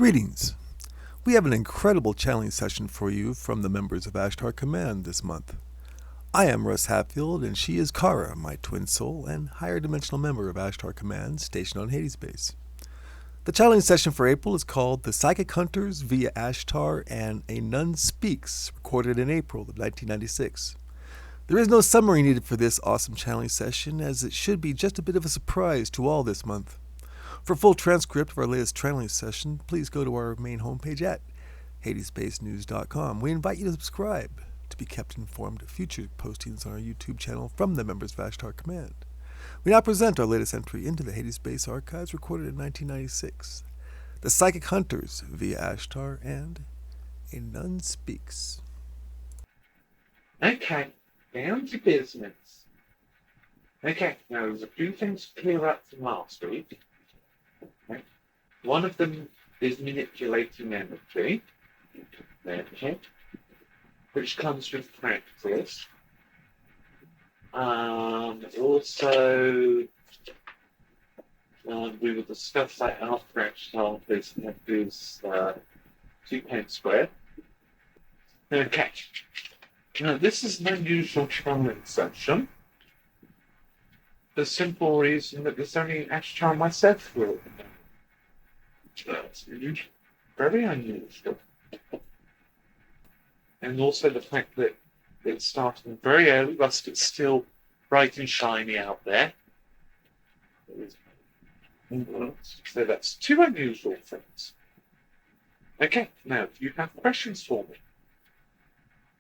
Greetings. We have an incredible challenge session for you from the members of Ashtar Command this month. I am Russ Hatfield, and she is Kara, my twin soul and higher dimensional member of Ashtar Command, stationed on Hades Base. The challenge session for April is called The Psychic Hunters via Ashtar and A Nun Speaks, recorded in April of 1996. There is no summary needed for this awesome challenge session, as it should be just a bit of a surprise to all this month. For a full transcript of our latest challenge session, please go to our main homepage at hadespacenews.com. We invite you to subscribe to be kept informed of future postings on our YouTube channel from the members of Ashtar Command. We now present our latest entry into the Hades Base archives, recorded in 1996. The Psychic Hunters via Ashtar and A Nun Speaks. Okay, down to business. Okay, now there's a few things to clear up from last week. Okay. One of them is manipulating energy, okay, which comes with practice. Also, we will discuss that after Ashtar is 2 pence square. Okay. Now, this is an unusual challenge session. The simple reason that there's only Ashtar and myself for it. That's very unusual. And also the fact that it's starting very early, whilst it's still bright and shiny out there. So that's 2 unusual things. Okay, now, do you have questions for me?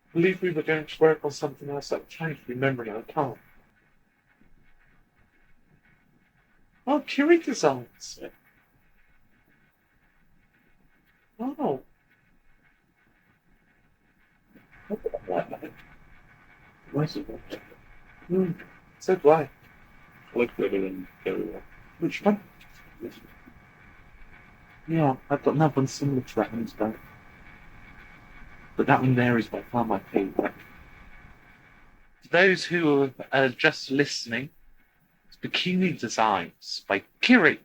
I believe we were going to work on something else that I'm trying to remember now. I can't. Oh, Curie designs. Oh. So do I. I like better than everyone. Which one? Yeah, I've got another one similar to that one today. But that one there is by far my favourite. For those who are just listening, it's Bikini Designs by Kiri.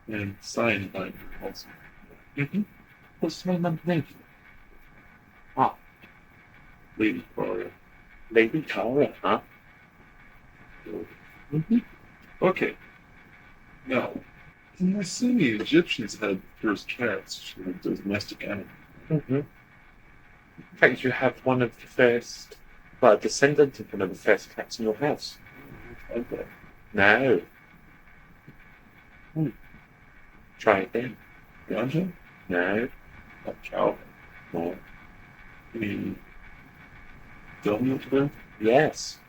And signed by also. What's the name underneath? Ah, Lady Clara. Lady Kara, huh? Okay. Now, I'm assuming the Egyptians had first cats with those domestic animals. In fact, you have one of the first, well, a descendant of one of the first cats in your house. Okay. No. Try again. Ganja? No. A cow? No. Any dumb there? Yes.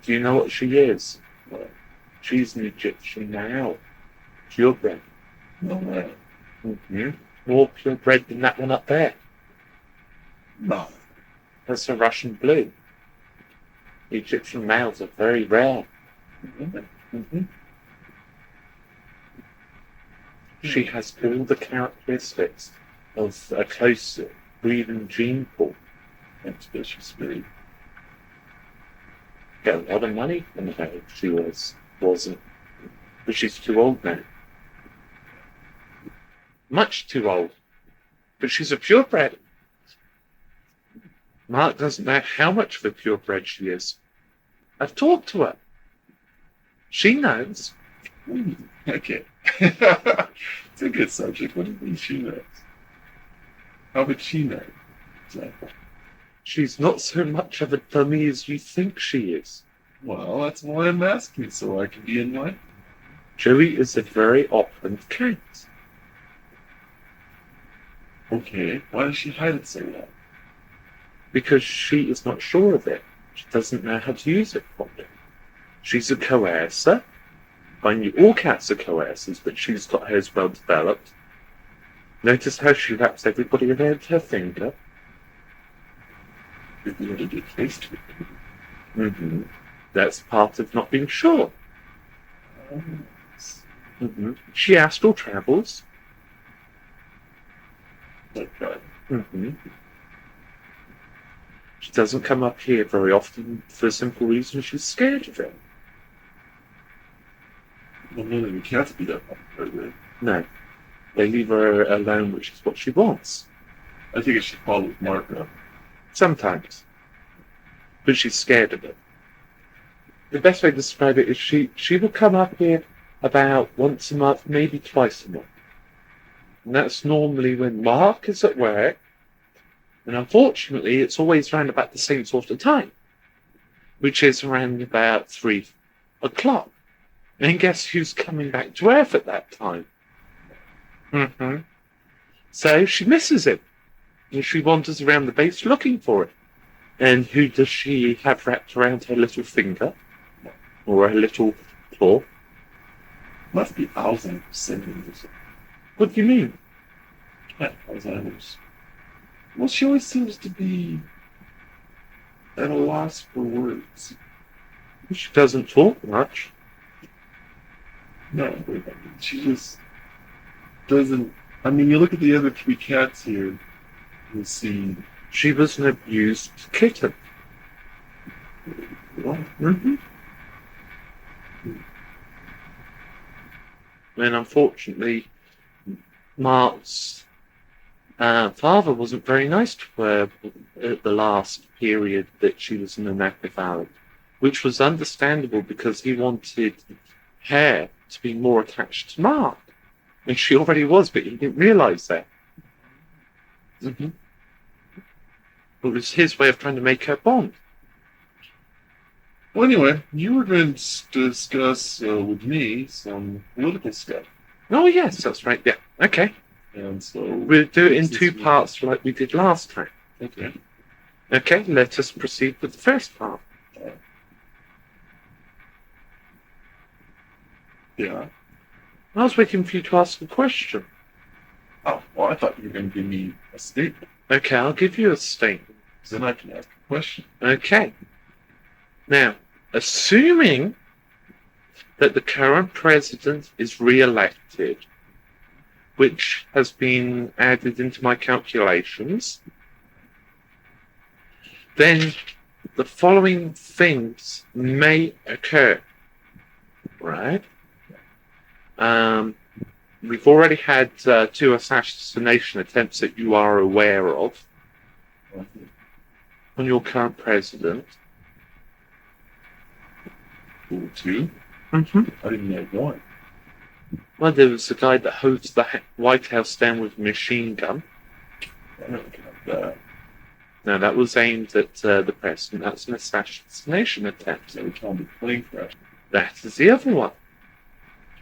Do you know what she is? What? She's an Egyptian now. Purebred. No way. More purebred than that one up there. No. That's a Russian blue. The Egyptian males are very rare. She has all the characteristics of a close breeding gene pool. Ambitious breed. Get a lot of money from her if she wasn't. But she's too old now. Much too old. But she's a purebred. Mark doesn't know how much of a purebred she is. I've talked to her. She knows. Okay. It's a good subject. What do you mean she knows? How would she know? Exactly. She's not so much of a dummy as you think she is. Well, that's why I'm asking, so I can be enlightened. Joey is a very opulent cat. Okay, why does she hide it so well? Because she is not sure of it. She doesn't know how to use it properly. She's a coercer. Mind you, all cats are coercers, but she's got hers well developed. Notice how she wraps everybody around her finger. If you want to get close to it. That's part of not being sure. She astral travels. Okay. She doesn't come up here very often for the simple reason she's scared of it. Well, none of the cats beat up on her, right? No, They leave her alone, which is what she wants. I think she follows Marco. Sometimes. But she's scared of it. The best way to describe it is she will come up here about once a month, maybe twice a month. And that's normally when Mark is at work. And unfortunately, it's always around about the same sort of time, which is around about 3 o'clock. And guess who's coming back to Earth at that time? So she misses him. And she wanders around the base looking for it. And who does she have wrapped around her little finger? Or her little claw? Must be Alzheimer's symptoms. What do you mean? Alzheimer's. Well, she always seems to be at a loss for words. She doesn't talk much. No, she just doesn't. I mean, you look at the other 3 cats here, you see. She was an abused kitten. Well, And unfortunately, Mark's father wasn't very nice to her at the last period that she was in the Napa Valley, which was understandable because he wanted her to be more attached to Mark. And she already was, but he didn't realise that. It was his way of trying to make her bond. well, anyway, you were going to discuss with me some political stuff. Oh, yes, that's right. Yeah. Okay. And so. We'll do it in 2 parts like we did last time. Okay. Okay, let us proceed with the first part. Yeah. I was waiting for you to ask a question. Oh, well, I thought you were going to give me a statement. Okay, I'll give you a statement. Then I can ask a question. Okay. Now, assuming that the current president is re-elected, which has been added into my calculations, then the following things may occur. Right? We've already had 2 assassination attempts that you are aware of on your current president. Cool, 2? Mm-hmm. I didn't know 1. Well, there was the guy that hosed the White House down with a machine gun. I don't count that. Now, that was aimed at the president. That's an assassination attempt. So we count the plane crash. That is the other one.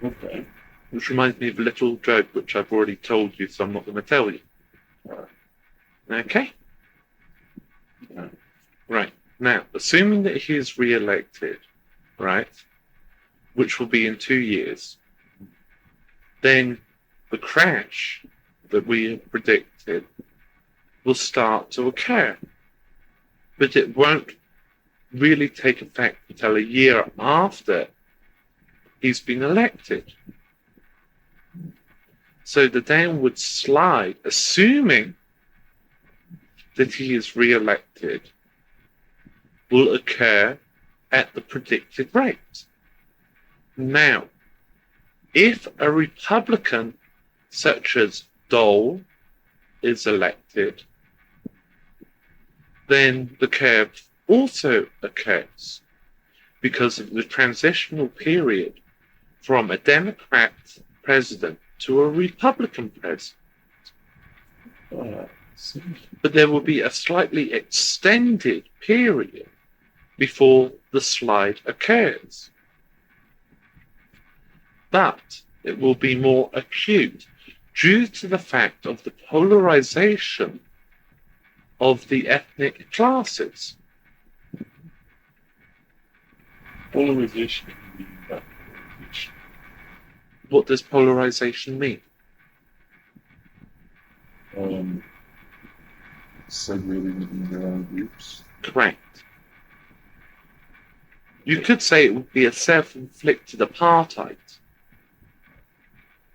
Okay. Which reminds me of a little joke which I've already told you, so I'm not going to tell you. Okay? Yeah. Right. Now, assuming that he is re-elected, right, which will be in 2 years, then the crash that we have predicted will start to occur. But it won't really take effect until a year after he's been elected. So the downward slide, assuming that he is re-elected, will occur at the predicted rate. Now, if a Republican such as Dole is elected, then the curve also occurs because of the transitional period from a Democrat president to a Republican president. But there will be a slightly extended period before the slide occurs. But it will be more acute due to the fact of the polarization of the ethnic classes. Polarization. What does polarization mean? Segregating in their own groups. Correct. You could say it would be a self-inflicted apartheid.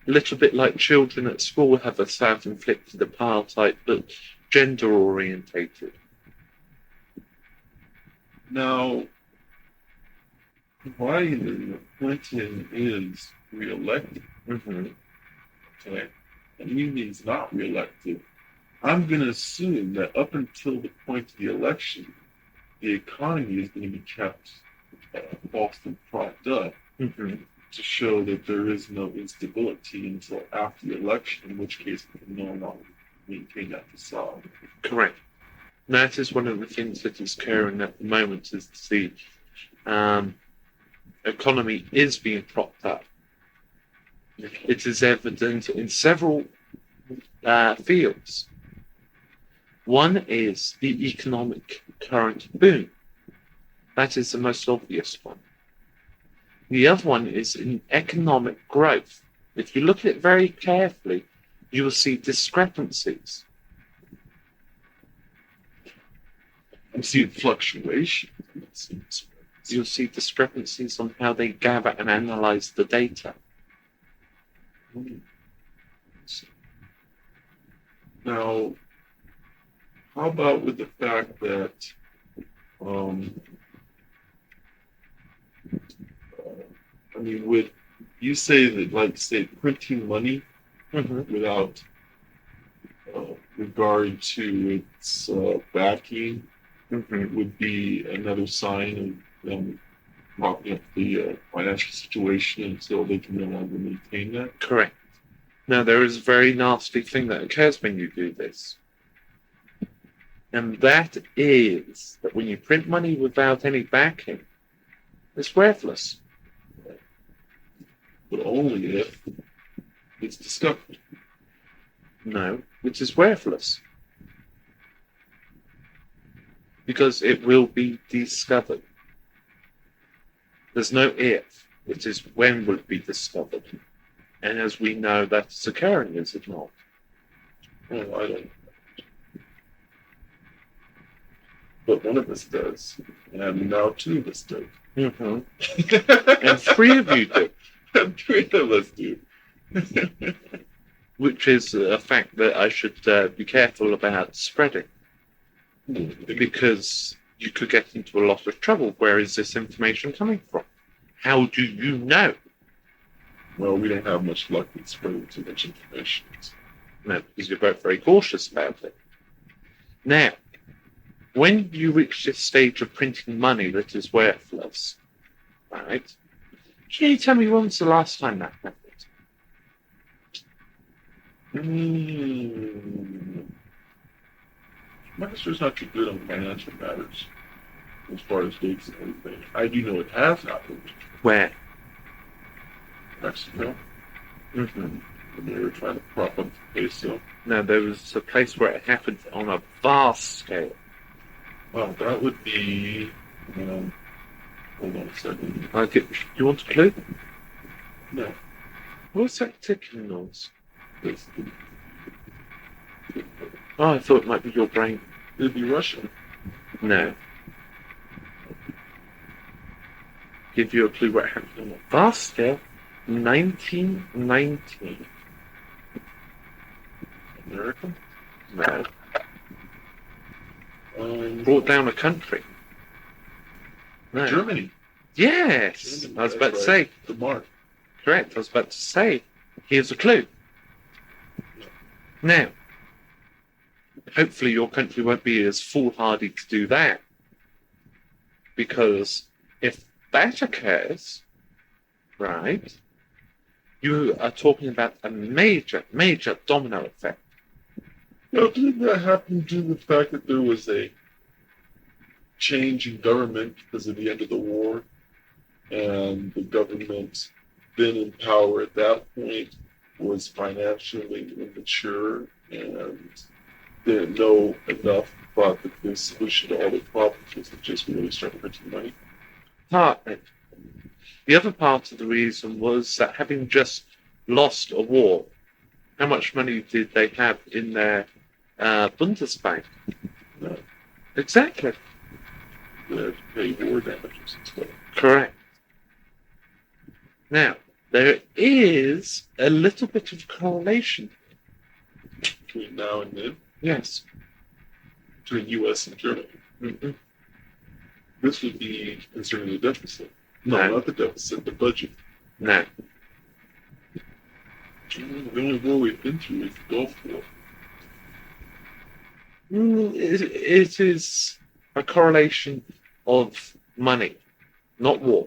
A little bit like children at school have a self-inflicted apartheid, but gender-orientated. Now, Biden Clinton is re-elected. Mm-hmm. Okay. and even if he's not reelected, I'm going to assume that up until the point of the election, the economy is going to be kept falsely propped up Mm-hmm. to show that there is no instability until after the election, in which case we can no longer maintain that facade. Correct. That is one of the things that is occurring at the moment, is the economy is being propped up. It is evident in several fields. One is the economic current boom. That is the most obvious one. The other one is in economic growth. If you look at it very carefully, you will see discrepancies. I'm seeing fluctuation. You'll see discrepancies on how they gather and analyze the data. Now, how about with the fact that, would you say that, like, say, printing money without regard to its backing would be another sign of them propping up the financial situation until they can no longer maintain that? Correct. Now, there is a very nasty thing that occurs when you do this. And that is that when you print money without any backing, it's worthless. But only if it's discovered. No, it is worthless. Because it will be discovered. There's no if. It is when will it be discovered. And as we know, that's occurring, is it not? Oh, I don't. But one of us does. And now two of us do. Mm-hmm. And three of you do. And three of us do. Which is a fact that I should be careful about spreading. Because you could get into a lot of trouble. Where is this information coming from? How do you know? Well, we don't have much luck with spreading too much information. No, because you're both very cautious about it. Now, when you reach this stage of printing money that is worthless, right? Can you tell me when was the last time that happened? My sister's not too good on financial matters as far as dates and everything. I do know it has happened. Where? Mexico. Mm-hmm. When they were trying to prop up the peso. No, there was a place where it happened on a vast scale. Well, that would be. Hold on a second. You want a clue? No. What's that ticking noise? It's, Oh, I thought it might be your brain. it'd be Russian. No. Give you a clue where it happened on a vast scale. 1919. America? No. Brought down a country. No. Germany. Yes! Germany, I was about to that's say. right. The mark. Correct, I was about to say. Here's a clue. Now, hopefully your country won't be as foolhardy to do that. Because if that occurs, right, you are talking about a major, major domino effect. Now, didn't that happen due to the fact that there was a change in government because of the end of the war? And the government then in power at that point was financially immature and didn't know enough about the solution to all the problems was to just really start printing money. Partly. The other part of the reason was that having just lost a war, how much money did they have in their Bundesbank? No, Exactly. they had to pay war damages and stuff. Correct. Now, there is a little bit of correlation. Between now and then, Yes. between U.S. and Germany. Mm-hmm. This would be concerning the deficit. No. No, not the deficit, the budget. No. The only war we've been through is the Gulf War. It is a correlation of money, not war.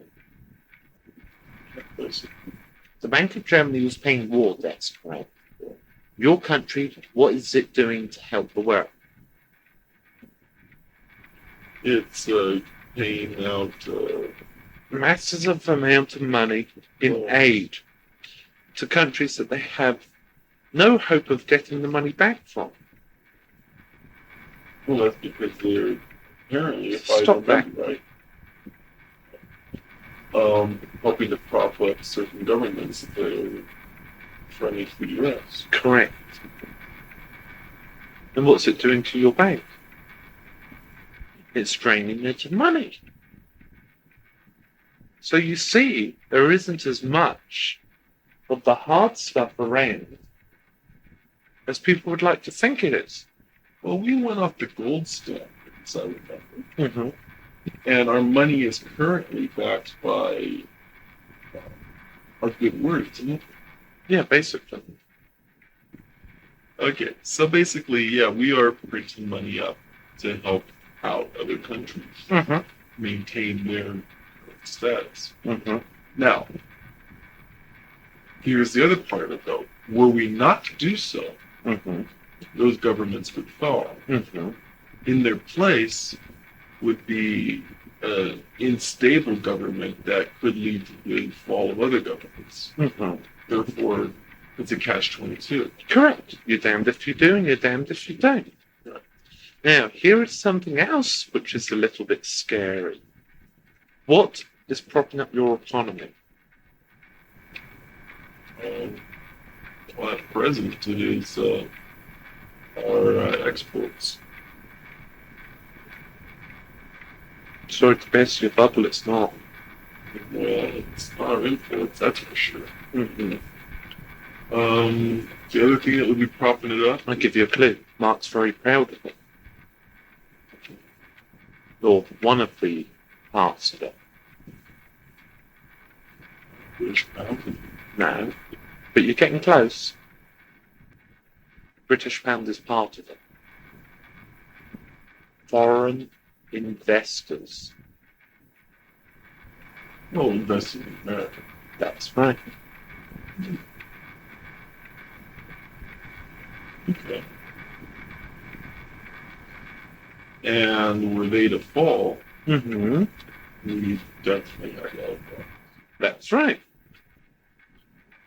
The Bank of Germany was paying war debts, correct? Your country, what is it doing to help the world? It's paying out Massive amount of money in aid to countries that they have no hope of getting the money back from. well, that's because they're apparently, if Stop I remember right, helping to prop up certain governments that are friendly to the U.S. Correct. And what's it doing to your bank? It's draining it of money. So you see, there isn't as much of the hard stuff around as people would like to think it is. Well, we went off the gold standard, as I remember. Mm-hmm. And our money is currently backed by our good words, isn't it? Yeah, basically. Okay, so basically, yeah, we are printing money up to help out other countries Mm-hmm. maintain their status. Mm-hmm. Now, here's the other part of it, though. Were we not to do so, Mm-hmm. those governments would fall. Mm-hmm. In their place would be an unstable government that could lead to the fall of other governments. Mm-hmm. Therefore, it's a catch-22. Correct. You're damned if you do and you're damned if you don't. Right. Now, here is something else which is a little bit scary. What is propping up your economy? Well, at present, it is our exports. Sorry to burst your bubble, it's not. Well, it's not our imports, that's for sure. Mm-hmm. The other thing that would be propping it up, I'll give you a clue. Mark's very proud of it. Or one of the parts of it. British pound. No. But you're getting close. British pound is part of it. Foreign investors. Well, investing in America. That's right. Okay. And were they to fall, Mm-hmm. we definitely have that. That's right.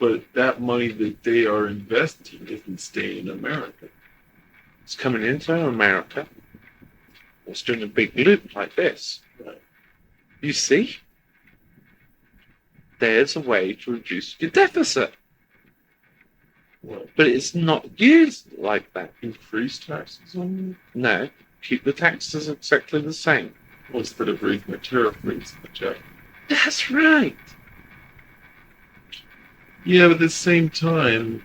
But that money that they are investing isn't staying in America. It's coming into America. It's doing a big loop like this. Right. You see? There's a way to reduce your deficit. What? But it's not used like that. Increase taxes on No. Keep the taxes exactly the same. well, instead of raising the tariff rates in the check. That's right. Yeah, but at the same time,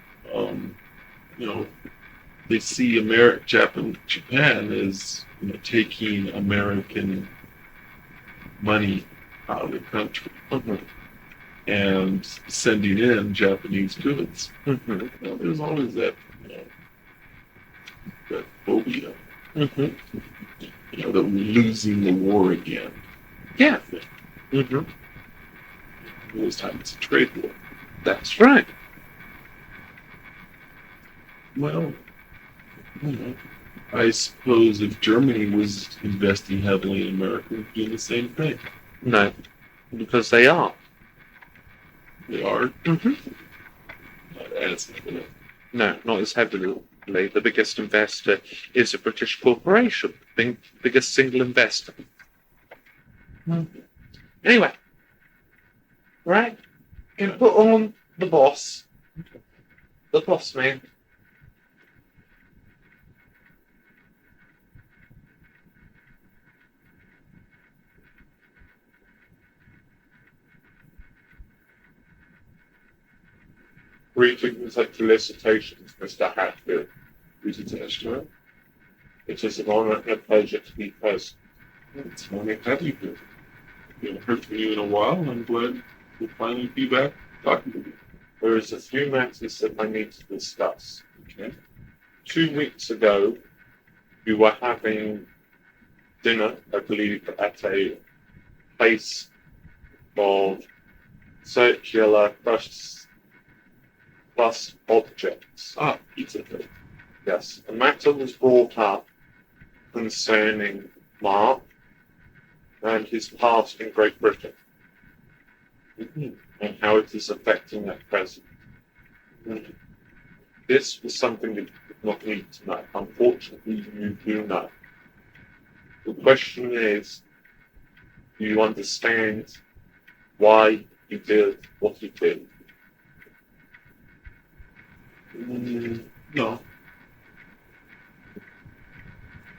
they see Japan as taking American money out of the country Mm-hmm. and sending in Japanese goods. Mm-hmm. Now, there's always that that phobia, Mm-hmm. that we're losing the war again. Yeah. Mm-hmm. This time it's a trade war. That's right. Well, I suppose if Germany was investing heavily in America, we'd do the same thing. No. Because they are. They are Mm-hmm. not as heavily. No, not as heavily. The biggest investor is a British corporation, the biggest single investor. Anyway, right? You can put on the boss man. Greetings and felicitations, Mr. Hatfield. Is it Ashtar? It is an honor and a pleasure to be present. It's funny to have you here. We haven't heard from you in a while, and I'm glad we'll finally be back talking to you. There is a few matters that I need to discuss. Okay. 2 weeks ago, we were having dinner, I believe, at a place of circular plus objects. Ah, pizza. Yes, a matter was brought up concerning Mark and his past in Great Britain and how it is affecting at present. This was something that you did not need to know. Unfortunately, you do know. The question is, do you understand why he did what he did? No.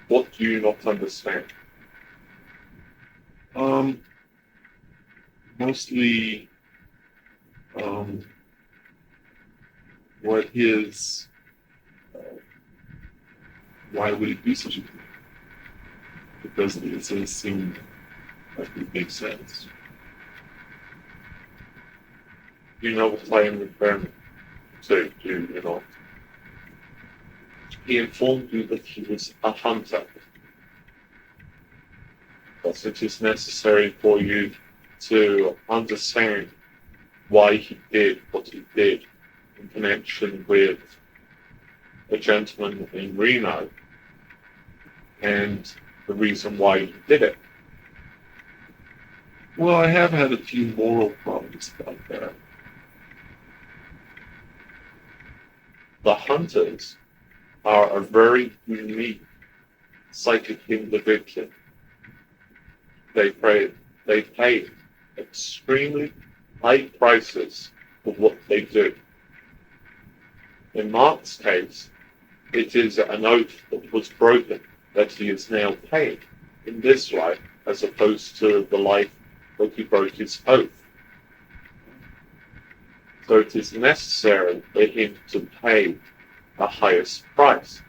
What do you not understand? Mostly, what his, why would he do such a thing? It doesn't seem like it makes sense. You know what I am referring to, do you not? He informed you that he was a hunter. Thus it is necessary for you to understand why he did what he did in connection with a gentleman in Reno and the reason why he did it. Well, I have had a few moral problems about that. The hunters are a very unique psychic individual. They pay extremely high prices for what they do. In Mark's case, it is an oath that was broken that he is now paying in this life as opposed to the life that he broke his oath. So it is necessary for him to pay the highest price.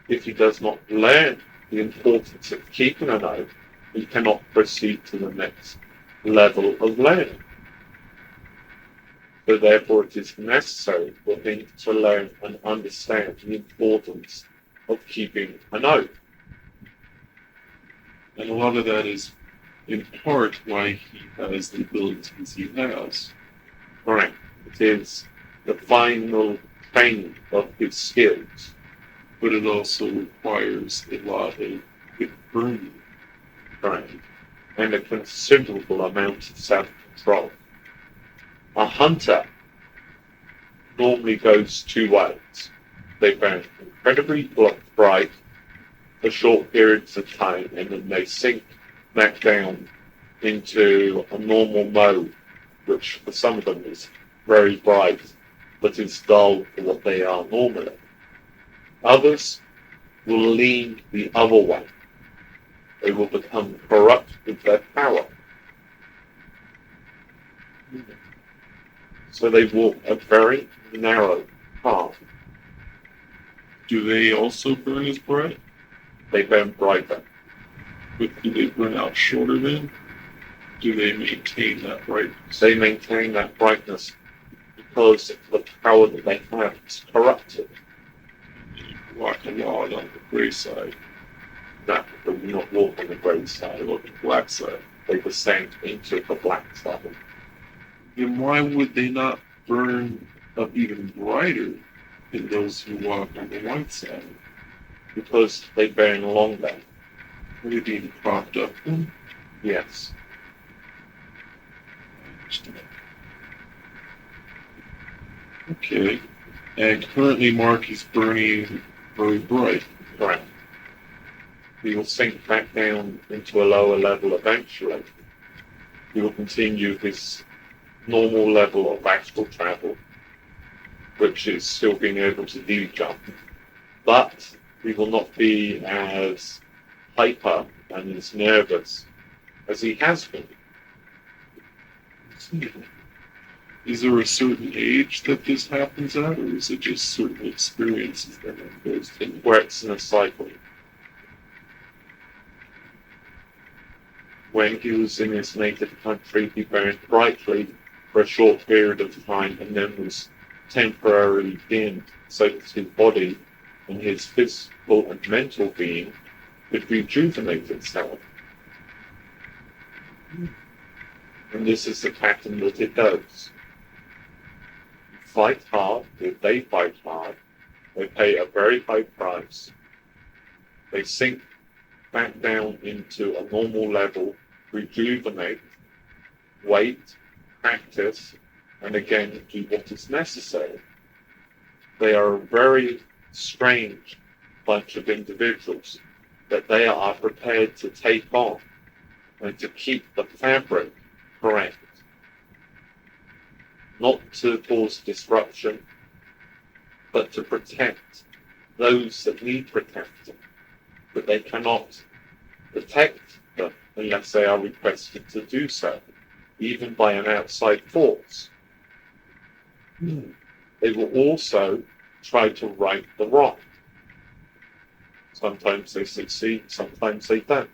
If he does not learn the importance of keeping an oath, he cannot proceed to the next level of learning. So therefore it is necessary for him to learn and understand the importance of keeping an oath. And a lot of that is, in part, why he has the abilities he has. Correct. It is the final training of his skills. But it also requires a lot of good burning. Correct. And a considerable amount of self-control. A hunter normally goes 2 ways. They burn incredibly bright for short periods of time, and then they sink back down into a normal mode, which for some of them is very bright, but is dull for what they are normally. Others will lean the other way. They will become corrupt with their power. So they walk a very narrow path. Do they also burn as bright? They burn brighter. But do they burn out shorter then? Do they maintain that brightness? They maintain that brightness because the power that they have is corrupted. Walk a lot on the gray side. That they do not walk on the grey side. They walk the black side. They descend into the black side. Then why would they not burn up even brighter than those who walk on the white side? Because they burn longer. Are they being propped up then? Yes. Okay. And currently Mark is burning very bright. Correct. He will sink back down into a lower level eventually. He will continue his normal level of astral travel, which is still being able to de-jump. But he will not be as hyper and as nervous as he has been. Is there a certain age that this happens at, or is it just certain experiences that one goes through? It works in a cycle. When he was in his native country, he burned brightly for a short period of time and then was temporarily dimmed so that his body and his physical and mental being could rejuvenate itself. And this is the pattern that it does. You fight hard, if they fight hard, they pay a very high price. They sink back down into a normal level, rejuvenate, wait, practice, and again do what is necessary. They are a very strange bunch of individuals that they are prepared to take on and to keep the fabric correct. Not to cause disruption, but to protect those that need protecting. But they cannot protect them unless they are requested to do so, even by an outside force. They will also try to right the wrong. Sometimes they succeed, sometimes they don't.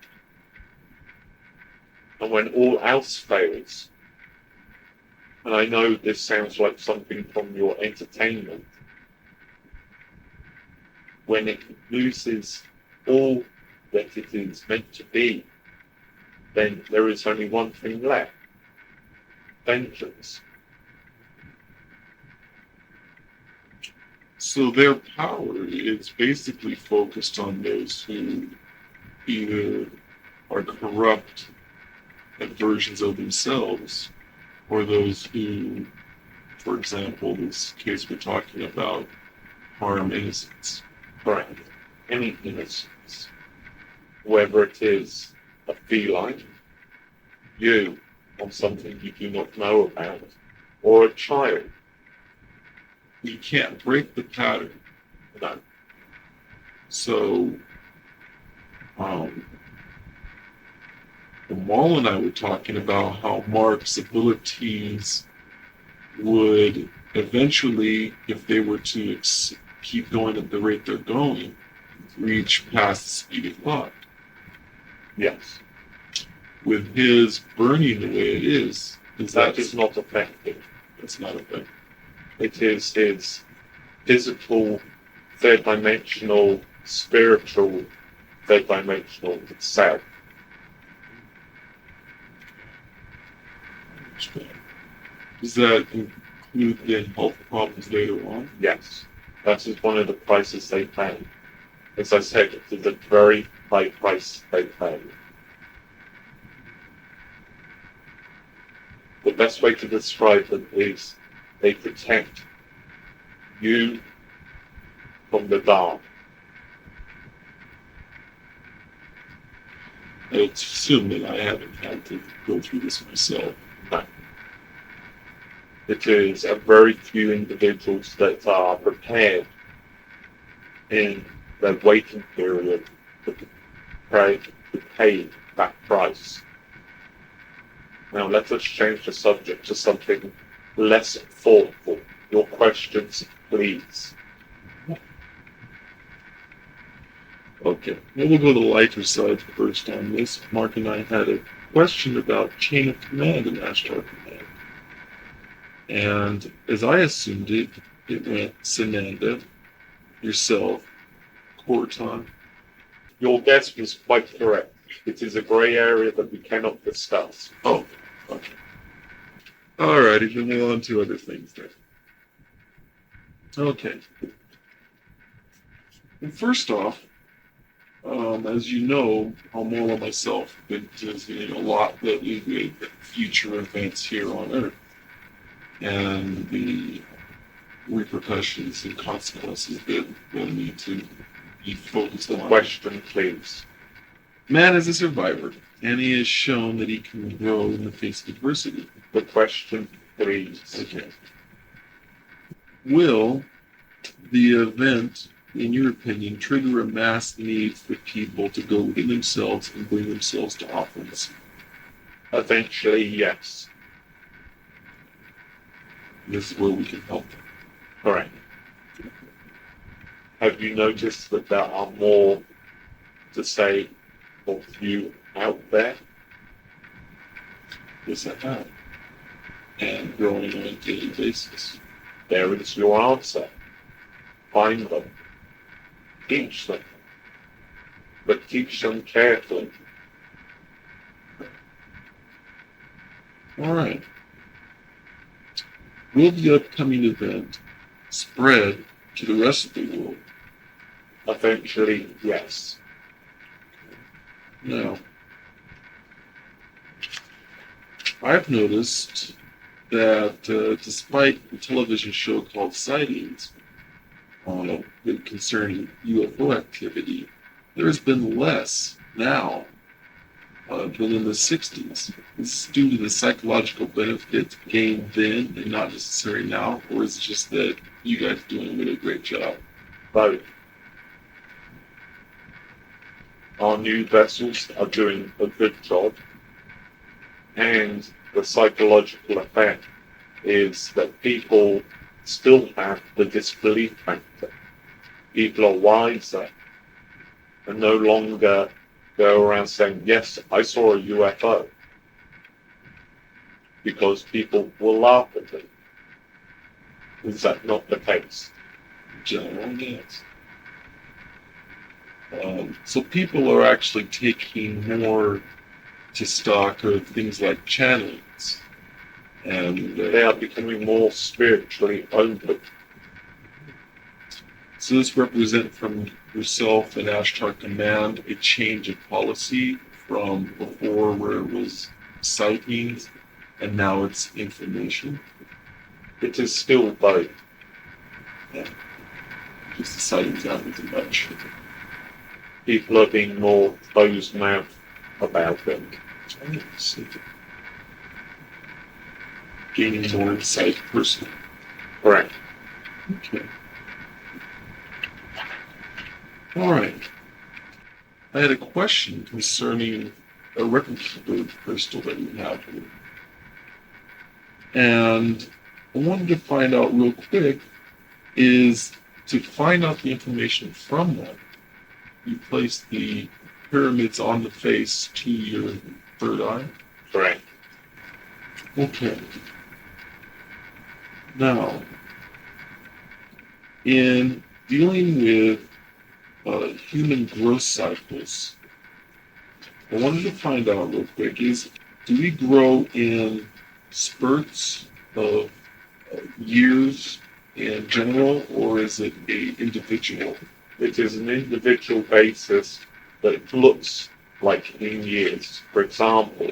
And when all else fails, and I know this sounds like something from your entertainment, when it loses all that it is meant to be, then there is only one thing left: vengeance. So their power is basically focused on those who either are corrupt versions of themselves, or those who, for example, this case we're talking about, harm innocents. Correct. Any innocence, whether it is a feline, you on something you do not know about, or a child. You can't break the pattern. No. So, Maul and I were talking about how Mark's abilities would eventually, if they were to keep going at the rate they're going, reach past the speed of light. Yes. With his burning the way it is That is not effective. That's not effective. It is his physical, third-dimensional, spiritual, third-dimensional self. Does that include the health problems later on? Yes. That is one of the prices they pay. As I said, it is a very high price they pay. The best way to describe them is they protect you from the dark. I assume that I haven't had to go through this myself. No. It is a very few individuals that are prepared in their waiting period to pay that price. Now let us change the subject to something less thoughtful. Your questions, please. Okay, well, we'll go to the lighter side first on this. Mark and I had a question about chain of command in Ashtar Command. And as I assumed it, it went Sananda, yourself, Corton. Your guess was quite correct. It is a grey area that we cannot discuss. Oh, okay. Alrighty, then we'll on to other things then. Okay. And first off, as you know, Almola and myself have been visiting a lot lately with future events here on Earth and the repercussions and consequences that will need to be focused on. Question, please. Man is a survivor, and he has shown that he can grow in the face of adversity. The question, please. Okay. Will the event, in your opinion, trigger a mass need for people to go within themselves and bring themselves to offense? Eventually, yes. This is where we can help them. Correct. Have you noticed that there are more, to say, of you out there? Yes, I have. and growing on a daily basis. There is your answer. Find them. Teach them. But teach them carefully. All right. Will the upcoming event spread to the rest of the world? Eventually, yes. Now, I've noticed that despite a television show called Sightings concerning UFO activity, there's been less now than in the 60s. Is this due to the psychological benefits gained then and not necessary now? Or is it just that you guys are doing a really great job? Both. Our new vessels are doing a good job, and the psychological effect is that people still have the disbelief factor. People are wiser and no longer go around saying, yes, I saw a UFO, because people will laugh at them. Is that not the case? Generally, yes. So people are actually taking more to stock of things like channelings, and They are becoming more spiritually open. so this represent from yourself and Ashtar Command a change of policy from before where it was sightings and now it's information. It is still both. Just the sightings happen too much. People are being more closed-mouthed about them. Gaining more insight personally. Correct. Okay. All right. I had a question concerning a record keeper crystal that you have here. And I wanted to find out real quick is to find out the information from that. You place the pyramids on the face to your third eye. Correct. Okay. Now, in dealing with human growth cycles, I wanted to find out real quick is, do we grow in spurts of years in general, or is it a individual? It is an individual basis, but it looks like in years. For example,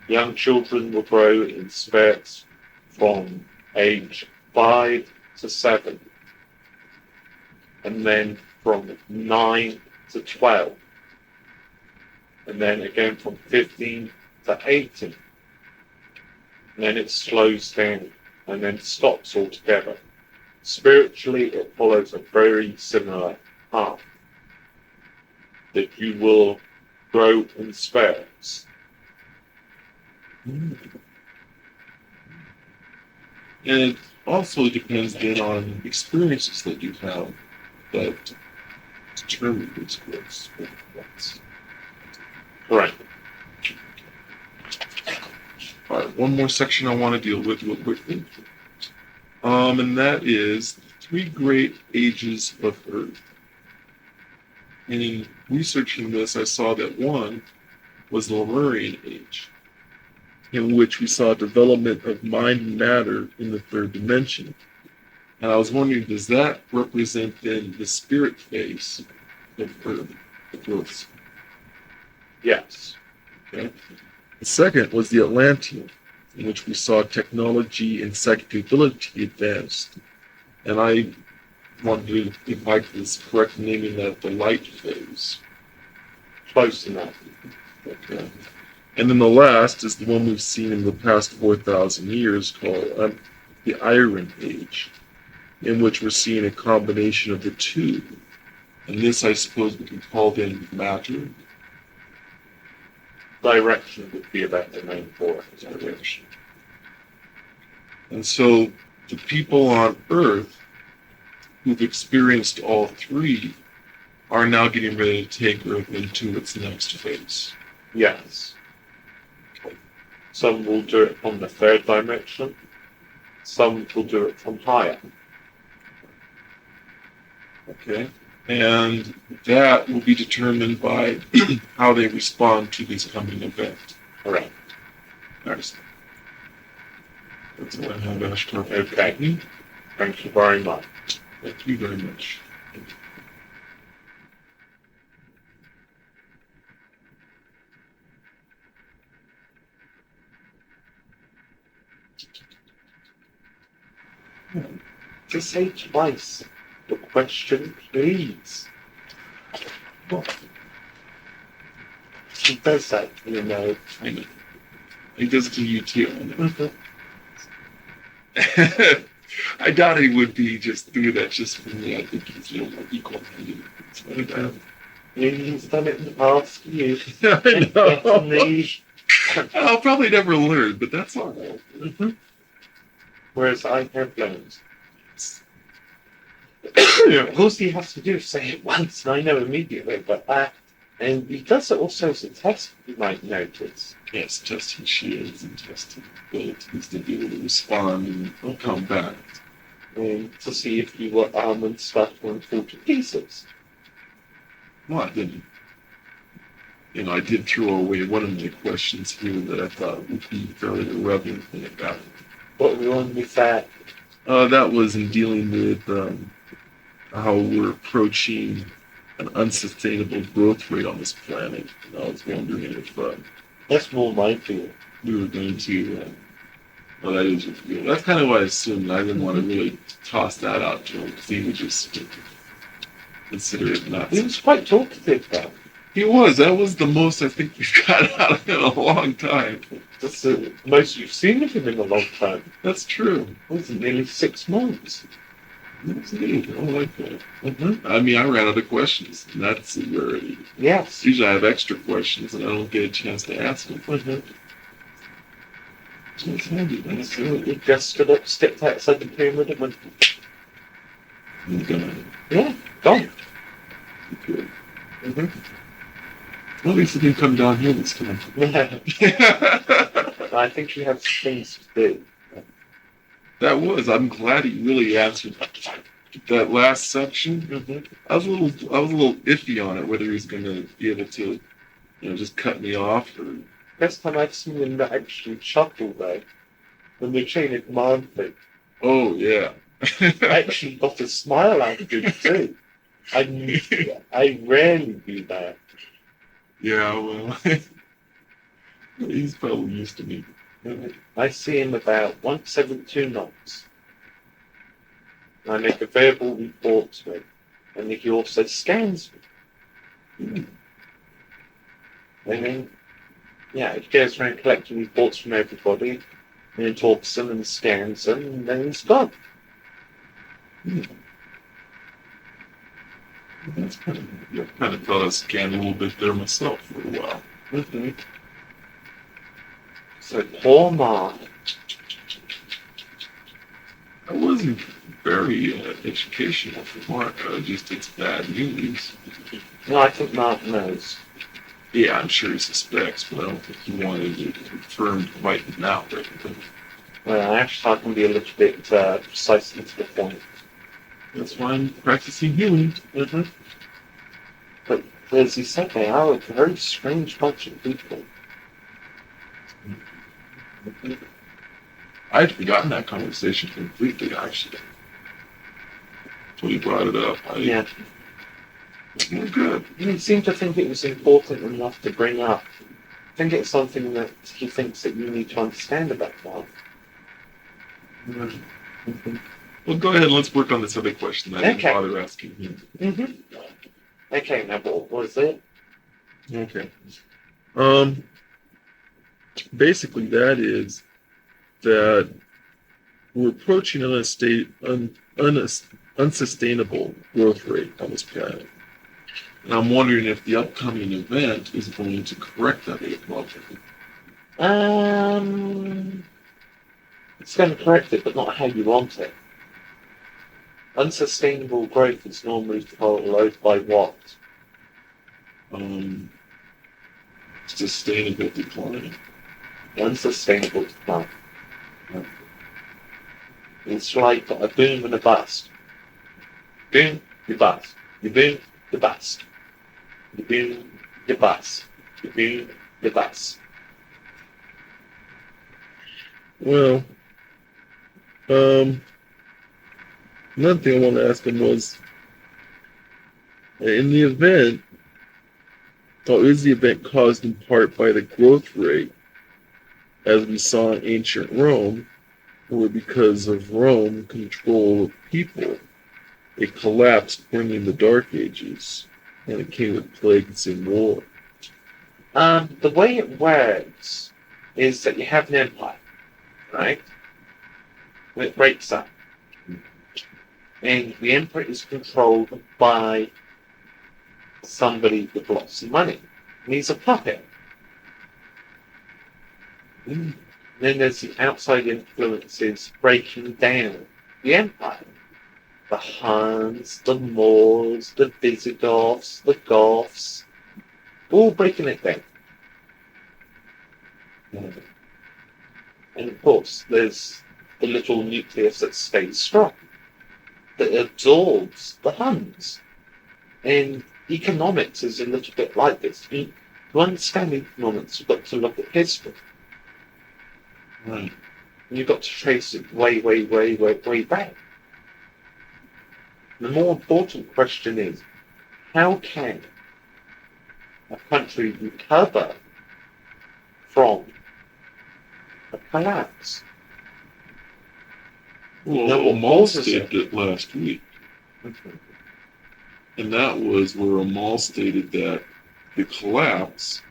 young children will grow in spurts from age 5 to 7, and then from 9 to 12, and then again from 15 to 18. And then it slows down and then stops altogether. Spiritually, it follows a very similar path, that you will grow in spurts. And it also depends then on experiences that you have that determine these growths. Correct. All right, one more section I want to deal with real quickly. And that is the 3 great ages of Earth. And in researching this, I saw that one was the Lemurian age, in which we saw development of mind and matter in the 3rd dimension. And I was wondering, does that represent then the spirit phase of Earth, the growth? Yes. Okay. The second was the Atlantean, in which we saw technology and psychic ability advanced. And I wondered if I was correct in naming that the light phase. Close enough. Okay. And then the last is the one we've seen in the past 4,000 years called the Iron Age, in which we're seeing a combination of the two. And this, I suppose, we can call then matter. Direction would be a better name for it. Direction. And so the people on Earth who've experienced all 3 are now getting ready to take Earth into its next phase. Yes. Some will do it from the third dimension. Some will do it from higher. Okay. And that will be determined by how they respond to this coming event. Correct. Nice. That's what I have, Ashtar. Okay. Thank you very much. Thank you very much. To say twice the question, please. He does that, you know. I know. He does it to you too. I know. I doubt he would be just doing that just for me. I think he's a little more equal-handed. He's done it in the past for you. I know. Me. I'll probably never learn, but that's all right. Whereas I have learned. All he has to do is say it once, and I know immediately. And he does it also as a test, you might notice. Yes, testing shields and testing abilities to be able to respond and come back. To see if you were armed and stuff and fall to pieces. Well, I didn't. I did throw away one of my questions here that I thought would be fairly irrelevant about it. What we want with that? That was in dealing with how we're approaching an unsustainable growth rate on this planet. And I was wondering if That's more my field. we were going to. Well, that is your field. That's kind of what I assumed. I didn't want to really toss that out to him because he would just consider it nuts. He was quite talkative, though. He was. That was the most I think we've got out of him in a long time. That's the most you've seen of him in a long time. That's true. It was nearly 6 months. That's neat. I like that. I mean, I ran out of questions, and that's a rarity. Yes. Usually I have extra questions, and I don't get a chance to ask them. So it's handy. That's good. He just stood up, stepped outside the pyramid and went, yeah, gone. Good. Well, at least it didn't come down here this time. I think he has things to do. That was. I'm glad he really answered that last section. I was a little iffy on it whether he was going to be able to, just cut me off or. Best time I've seen him actually chuckle though, when the chain of command thing. Oh yeah. I actually got a smile out of him too. I rarely do that. Yeah, well, he's probably used to me. I see him about once every 2 months. I make a verbal report to him, and he also scans me. And then, he goes around collecting reports from everybody, and then talks them and scans them, and then he's gone. That's kind of thought I scanned a little bit there myself for a while. So poor Mark. That wasn't very educational for Mark. Just it's bad news. No, I think Mark knows. Yeah, I'm sure he suspects, but I don't think he wanted it confirmed quite now. Well, actually, I can be a little bit precise and to the point. That's why I'm practicing healing. But as he said, they are a very strange bunch of people. I'd forgotten that conversation completely, actually. When he brought it up. Yeah. Well, good. He seemed to think it was important enough to bring up. I think it's something that he thinks that you need to understand about Mark. Well, go ahead and let's work on this other question that I didn't Okay. bother asking him. Okay, now what was it? Okay. Basically, that is that we're approaching an unsustainable growth rate on this planet. And I'm wondering if the upcoming event is going to correct that problem. It's going to correct it, but not how you want it. Unsustainable growth is normally followed by what? Sustainable decline. unsustainable decline. It's like a boom and a bust. Boom, you bust. You boom, you bust. You boom, you bust. You boom, you bust. Well, another thing I want to ask him was, in the event, or is the event caused in part by the growth rate, as we saw in ancient Rome, or because of Rome control of people? It collapsed during the Dark Ages, and it came with plagues and war. The way it works is that you have an empire, right? And it breaks up. And the empire is controlled by somebody with lots of money. And he's a puppet. Then there's the outside influences breaking down the empire. The Huns, the Moors, the Visigoths, the Goths, all breaking it down. And of course, there's the little nucleus that stays strong, that absorbs the Huns. And economics is a little bit like this. To understand economics, you've got to look at history. Right. You've got to trace it way, way, way, way, way back. The more important question is, how can a country recover from a collapse? Well, Amal stated it last week, and that was where Amal stated that the collapse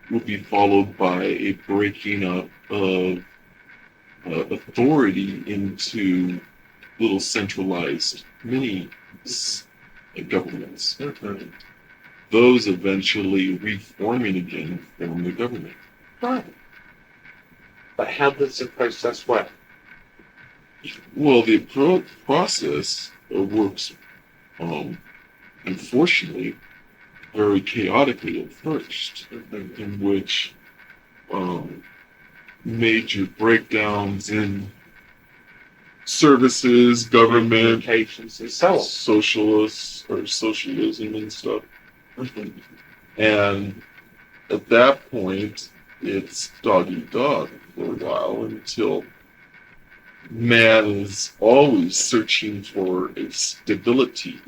would be followed by a breaking up of authority into little centralized mini governments. Those eventually reforming again form the government. Right. But how does the process work? Well, the process works, unfortunately, very chaotically at first, in which major breakdowns in services, government, Communications and so on. socialism and stuff. And at that point, it's dog eat dog for a while until man is always searching for a stability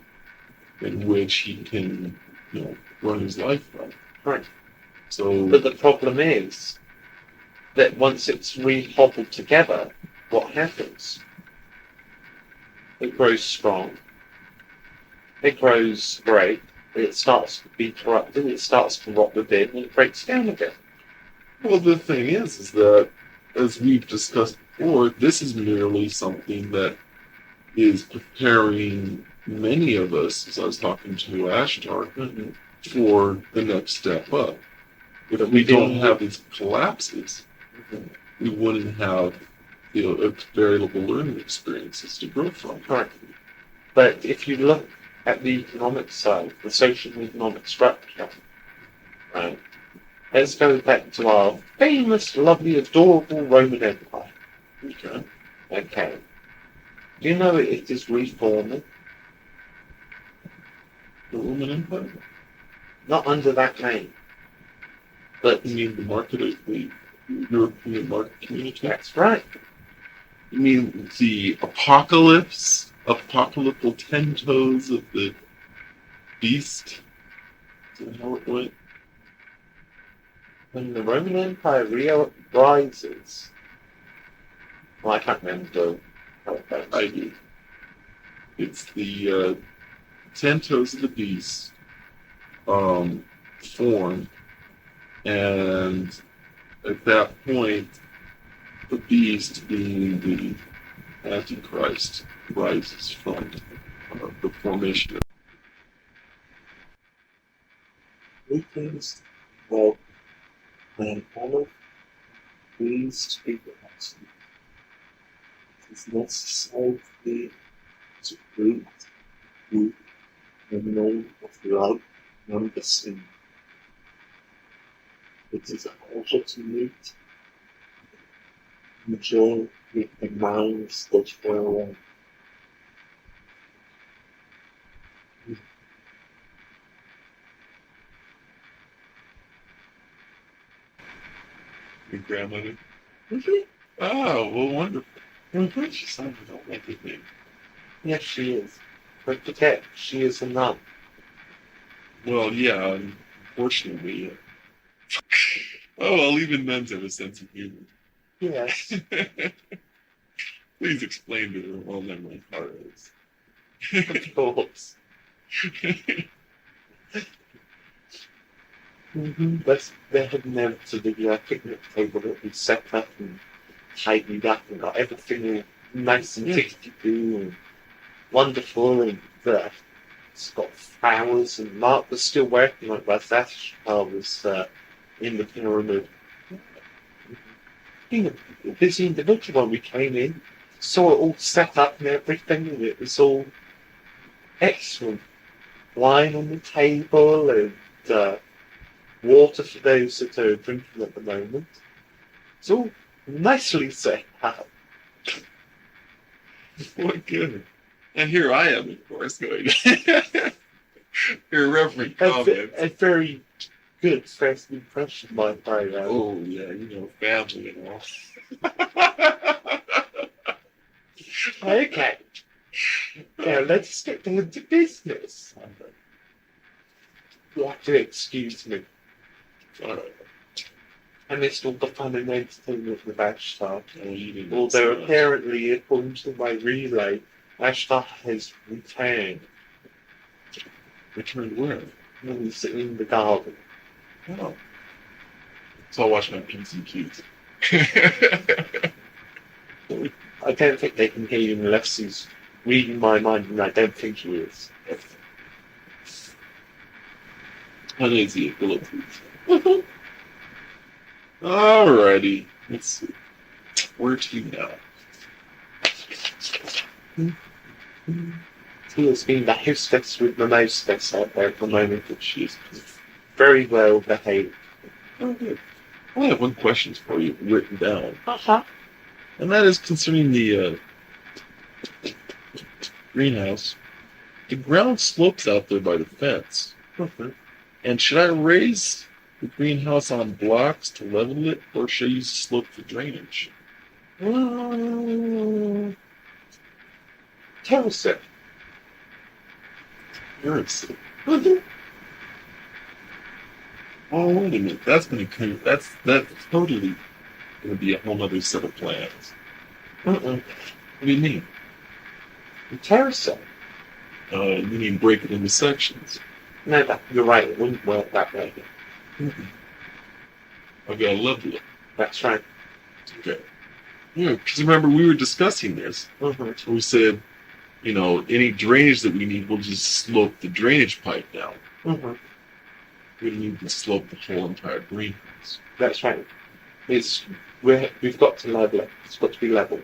in which he can, run his life from. Right. So, But the problem is that once it's re-hobbled together, what happens? It grows strong. It grows great. It starts to be corrupted. It starts to rot within, and it breaks down again. well, the thing is that, as we've discussed before, this is merely something that is preparing many of us, as I was talking to Ashtar, for the next step up. If we don't have these collapses, we wouldn't have variable learning experiences to grow from. Right. But if you look at the economic side, the social and economic structure, right? Let's go back to our famous, lovely, adorable Roman Empire. Okay. Do you know it is reforming? The Roman Empire? Not under that name. But You mean the European market community? that's right. You mean the apocalyptical 10 toes of the beast? Is that how it went? When the Roman Empire rises, well, I can't remember how it goes. I do. It's the 10 toes of the beast form, and at that point, the beast, being the Antichrist, rises from the formation of Three things about when all of these people is necessary to create the name of light and the sin. It is also to meet enjoy with the minds that will. Your grandmother? Mm-hmm. Oh, well, wonderful. Mm-hmm. She sounded like everything. Yes, she is. But forget, she is a nun. Well, yeah, unfortunately. Oh, well, even nuns have a sense of humor. Yes. Please explain to her all that my heart is. Of course. But they had never to the picnic table that we set up and tidied up and got everything nice and tickety-boo and wonderful and it's got flowers and Mark was still working on it whilst Ashtar was in the pyramid. Being a busy individual when we came in, saw it all set up and everything and it was all excellent. Wine on the table and water for those that are drinking at the moment. It's all nicely set up. What good? And here I am, of course, going irreverent comments. A very good first impression, my friend. Oh, yeah, family and all. Okay. Now let's get down to business. You have to excuse me. I missed all the fun and entertainment with Ashtar. Although apparently, according to my relay, Ashtar has returned. Returned where? He's in the garden. Oh. So I'll watch my PCQs. I don't think they can hear you unless he's reading my mind, and I don't think he is. Uneasy abilities. Alrighty. Let's see. Where to now? He has been the hostess with the mostess out there at the moment, and she's very well behaved. Oh, good. I have one question for you written down. Uh-huh. And that is concerning the greenhouse. The ground slopes out there by the fence. Mm-hmm. And should I raise the greenhouse on blocks to level it, or should I use slope for drainage? Terrace. Terrace. Mm-hmm. Oh, wait a minute. That's totally going to be a whole other set of plans. Mm-mm. What do you mean? Terrace. You mean break it into sections? No, you're right. It wouldn't work that way. Mm-hmm. I've got to level it. That's right. Okay. Yeah, because remember we were discussing this. Mm-hmm. We said, any drainage that we need, we'll just slope the drainage pipe down. Mm-hmm. We don't need to slope the whole entire greenhouse. That's right. We've got to level it. It's got to be level.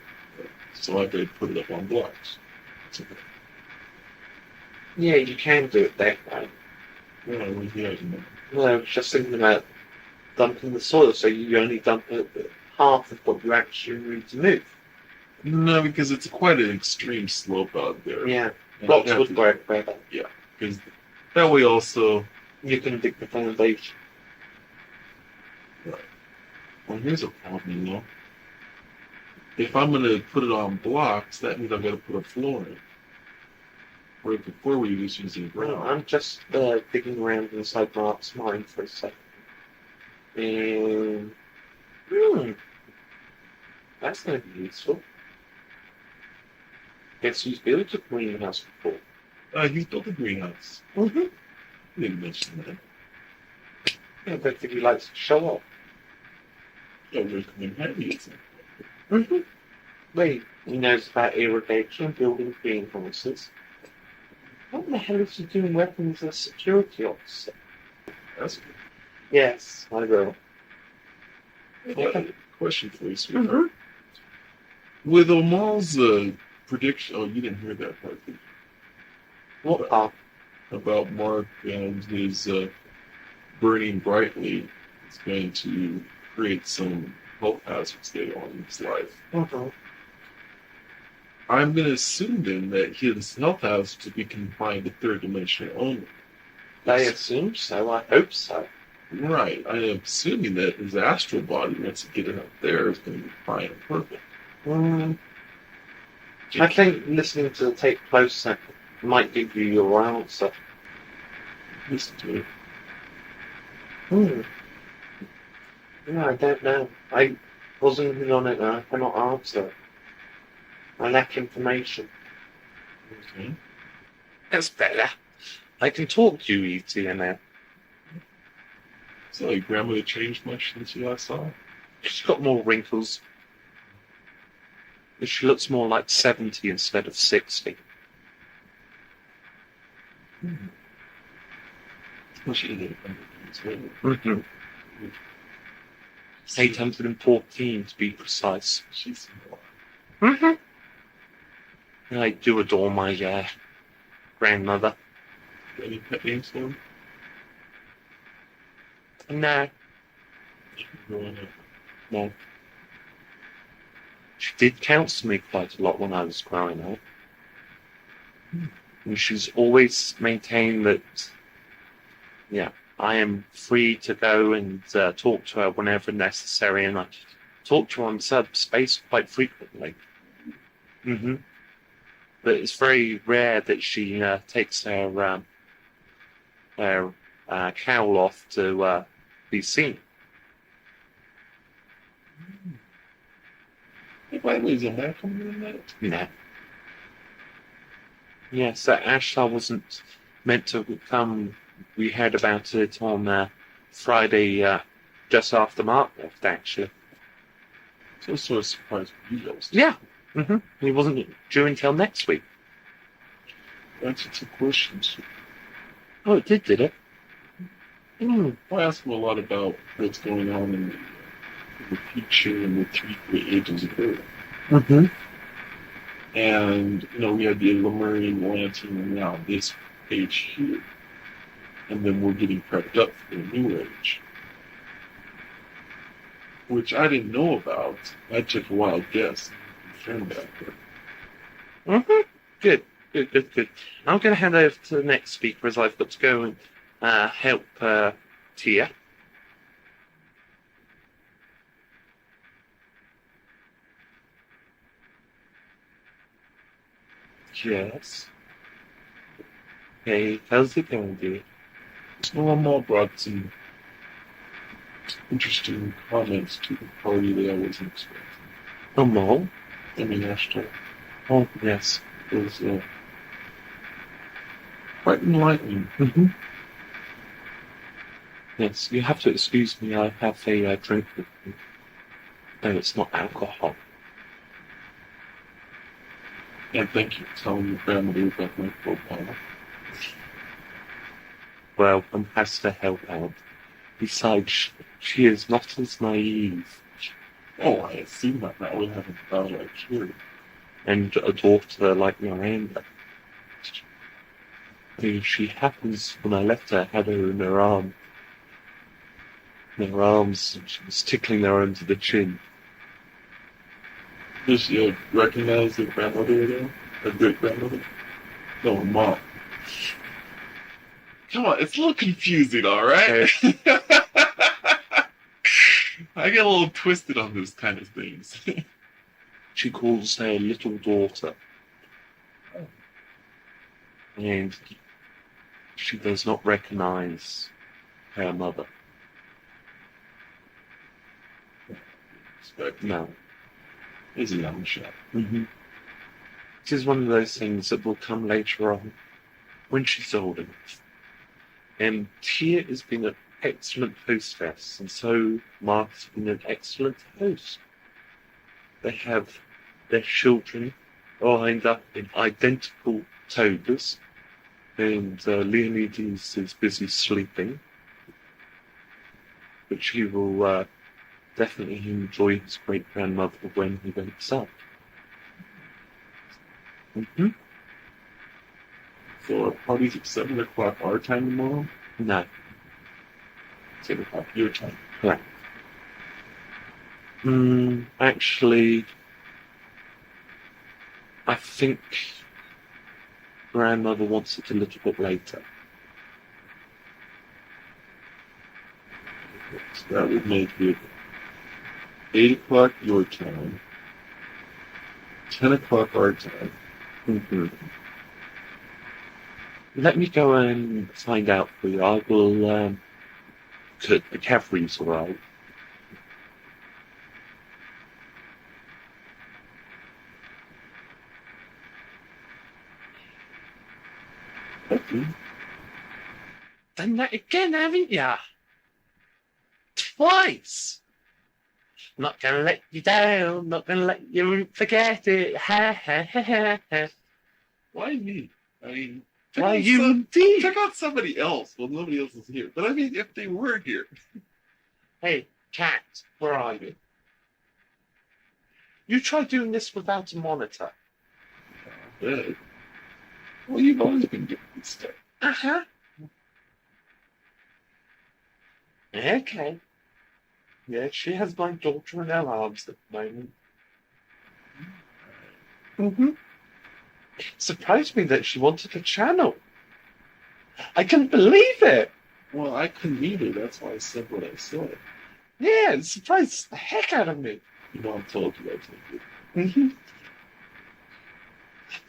So I could put it up on blocks. Okay. Yeah, you can do it that way. Yeah. No, I was just thinking about dumping the soil, so you only dump half of what you actually need to move. No, because it's quite an extreme slope out there. Yeah, And blocks you have would to- work better. Yeah, because that way also. You can dig the foundation. Right. Well, here's a problem, If I'm going to put it on blocks, that means I've got to put a floor in. Where before we were just using Well, ground. I'm just digging around inside Mark's mind for a second. And that's going to be useful. Guess who's built a greenhouse before? He's built a greenhouse. Mm-hmm. I didn't mention that. I don't think he likes to show off. Yeah, we're coming handy. Mm-hmm. Wait, he knows about irrigation, building greenhouses. What the hell is he doing working as a security officer? That's good. Yes, I will. Question for you, sweetheart. With Omal's prediction, you didn't hear that part, did you? What part? About Mark and his burning brightly is going to create some health hazards there on his life. Mhm. I'm going to assume then that his health hazards will be confined to third dimension only. I assume so. I hope so. Right. I am assuming that his astral body, once he gets it up there, is going to be fine and perfect. I think listening to the tape closer might give you your answer. Listen to it. Yeah, I don't know. I wasn't in on it and I cannot answer. I lack information. Okay. That's better. I can talk to you easier now. So, your grandmother changed much since you last saw her? She's got more wrinkles. She looks more like 70 instead of 60. Well, she did it. Mm-hmm. 814 to be precise. She's more. Mm-hmm. I do adore my grandmother. Any pet names for him? No. Growing up. No. She did counsel me quite a lot when I was growing up. And she's always maintained that, I am free to go and talk to her whenever necessary, and I talk to her on subspace quite frequently. Mm-hmm. But it's very rare that she takes her cowl off to be seen. Hey, by the way, is Matt coming in that? No. Yes, Ashtar wasn't meant to come. We heard about it on Friday, just after Mark left, actually. So sort of surprised for you guys. Yeah. Mm-hmm. He wasn't due until next week. Answer two questions. Oh, it did it? Mm. I asked him a lot about what's going on in the future and the three great ages of Earth. Mm-hmm. And, we had the Lemurian lantern and now this age here. And then we're getting prepped up for the new age. Which I didn't know about. I took a wild guess and confirmed that. Mm-hmm. Good. I'm going to hand over to the next speaker as I've got to go and help Tia. Yes. Hey, how's it going, dear? So all brought some interesting comments to the party that I wasn't expecting. Oh, Mo? I mean, Ashtar. Oh, yes. It was quite enlightening. Mm-hmm. Yes, you have to excuse me, I have a drink with me. No, it's not alcohol. And thank you for telling your family about my profile. Well, one has to help out. Besides, she is not as naive. Oh, I assume that now we have a daughter like Kiri. And a daughter like Miranda. She happens, when I left her, had her in her arm. In her arms, and she was tickling her under the chin. Does she recognize the grandmother again? Her great grandmother? No, her mom. Come on, it's a little confusing, alright? I get a little twisted on those kind of things. She calls her little daughter. And she does not recognize her mother. No. He's a young chap. Mm-hmm. It is one of those things that will come later on, when she's old enough. And Tia has been an excellent hostess, and so Mark has been an excellent host. They have their children lined up in identical togas, and Leonidas is busy sleeping, but he will definitely enjoy his great-grandmother when he wakes up. Mm-hmm. So our party's at 7 o'clock our time tomorrow? No. 7 o'clock your time. Correct. Actually, I think grandmother wants it a little bit later. So that would make it 8 o'clock your time, 10 o'clock our time. Mm-hmm. Let me go and find out for you. I will, the cavalry's arrived. Okay. Done that again, haven't ya? Twice! Not gonna let you down, not gonna let you forget it. Ha ha ha ha ha. Why me? I mean, Why you indeed? check out somebody else. Well, nobody else is here. But I mean, if they were here. Hey, cat, where are you? You try doing this without a monitor. Good. Well, you've always been doing this stuff. Uh-huh. Okay. Yeah, she has my daughter in her arms at the moment. Mm-hmm. Surprised me that she wanted a channel. I couldn't believe it. Well, I couldn't either. That's why I said what I said. Yeah, it surprised the heck out of me. You know, I'm told you I take it. Mm-hmm.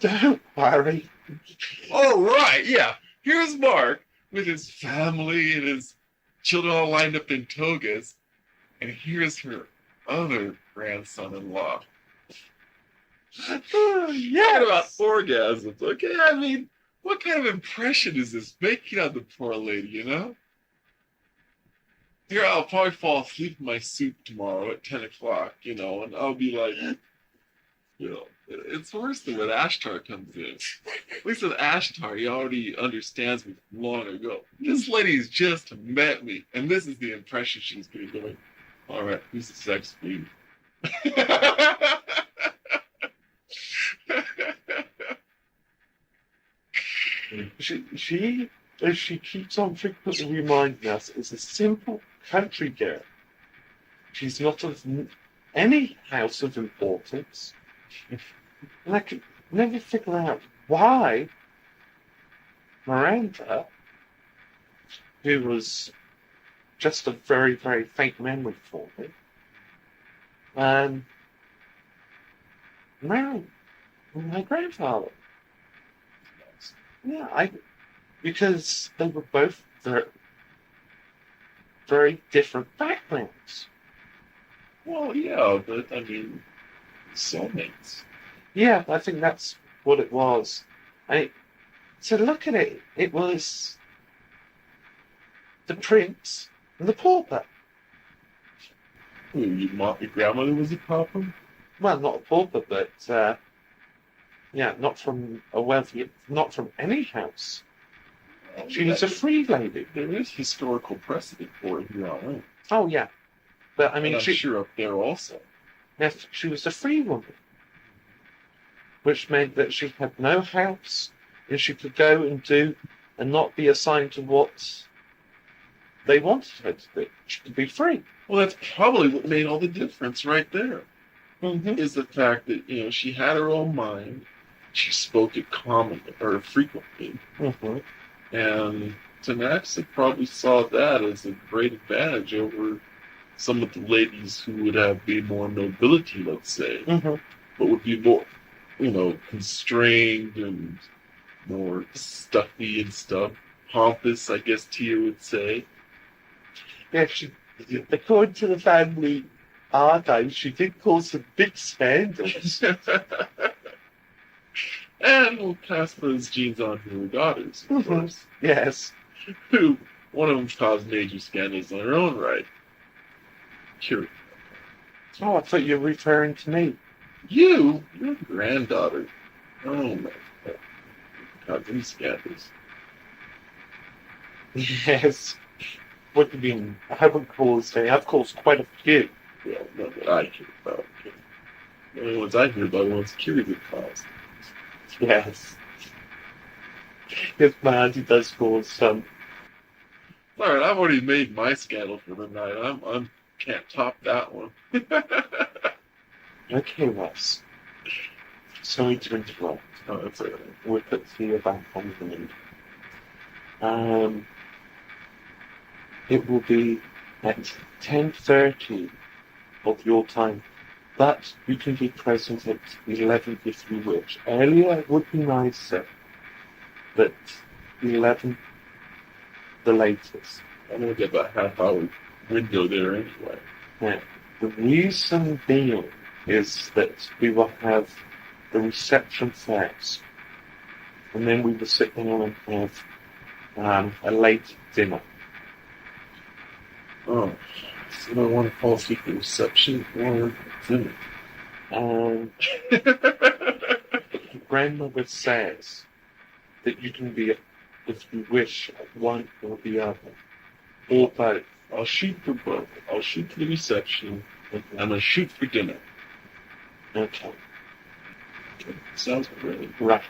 Don't worry. Oh, right, yeah. Here's Mark with his family and his children all lined up in togas. And here's her other grandson-in-law. Yes. Talking about orgasms, okay? I mean, what kind of impression is this making on the poor lady, you know? Here, I'll probably fall asleep in my suit tomorrow at 10 o'clock, you know, and I'll be like, you know, it's worse than when Ashtar comes in. At least with Ashtar, he already understands me from long ago. This lady's just met me, and this is the impression she's going to be doing. All right, who's the sex fiend? She, as she keeps on frequently reminding us, is a simple country girl. She's not of any house of importance. And I could never figure out why Miranda, who was just a very, very faint memory for me, married my grandfather. Yeah, because they were both very, very different backgrounds. Well, yeah, but I mean, soulmates. Yeah, I think that's what it was. To look at it, it was the prince and the pauper. Ooh, your grandmother was a pauper? Well, not a pauper, but not from a wealthy, not from any house. She was a free lady. There is historical precedent for it here on Earth. Oh yeah, but I mean, and I'm sure up there also. Yes, she was a free woman, which meant that she had no house, and she could go and do and not be assigned to what they wanted her to be. She could be free. Well, that's probably what made all the difference right there. Mm-hmm. Is the fact that, you know, she had her own mind, she spoke it commonly or frequently, Mm-hmm. and Tanaxa probably saw that as a great advantage over some of the ladies who would have been more nobility, let's say, Mm-hmm. but would be more, you know, constrained and more stuffy and stuff. Pompous, I guess Tia would say. Yeah, according to the family archives, she did cause some big scandals. And we'll pass those genes on to her daughters, of course. Yes. Who, one of them caused major scandals on her own right. Sure. Oh, I thought you were referring to me. Your granddaughter. Oh my God. Caused any scandals. Yes. What do you mean? I haven't caused any. I've caused quite a few. Well, not that I care about. The only ones I hear about are ones Kiri would cause. Yes. Yes, my auntie does cause some. Alright, I've already made my scandal for the night. I'm Can't top that one. Okay, Russ. Sorry to interrupt. Oh, that's all right. We'll put Thea back on the lead. It will be at 10:30 of your time, but you can be present at 11 if you wish. Earlier would be nicer, but 11 the latest. I'm gonna get about half-hour window there anyway. Now, the reason being is that we will have the reception first, and then we will sit down and have a late dinner. Oh, so I want to fall asleep at reception or dinner. Grandmother says that you can be, if you wish, at one or the other, or both. I'll shoot for both. I'll shoot for the reception. I'm gonna shoot for dinner. Okay. Okay. Sounds great. Right.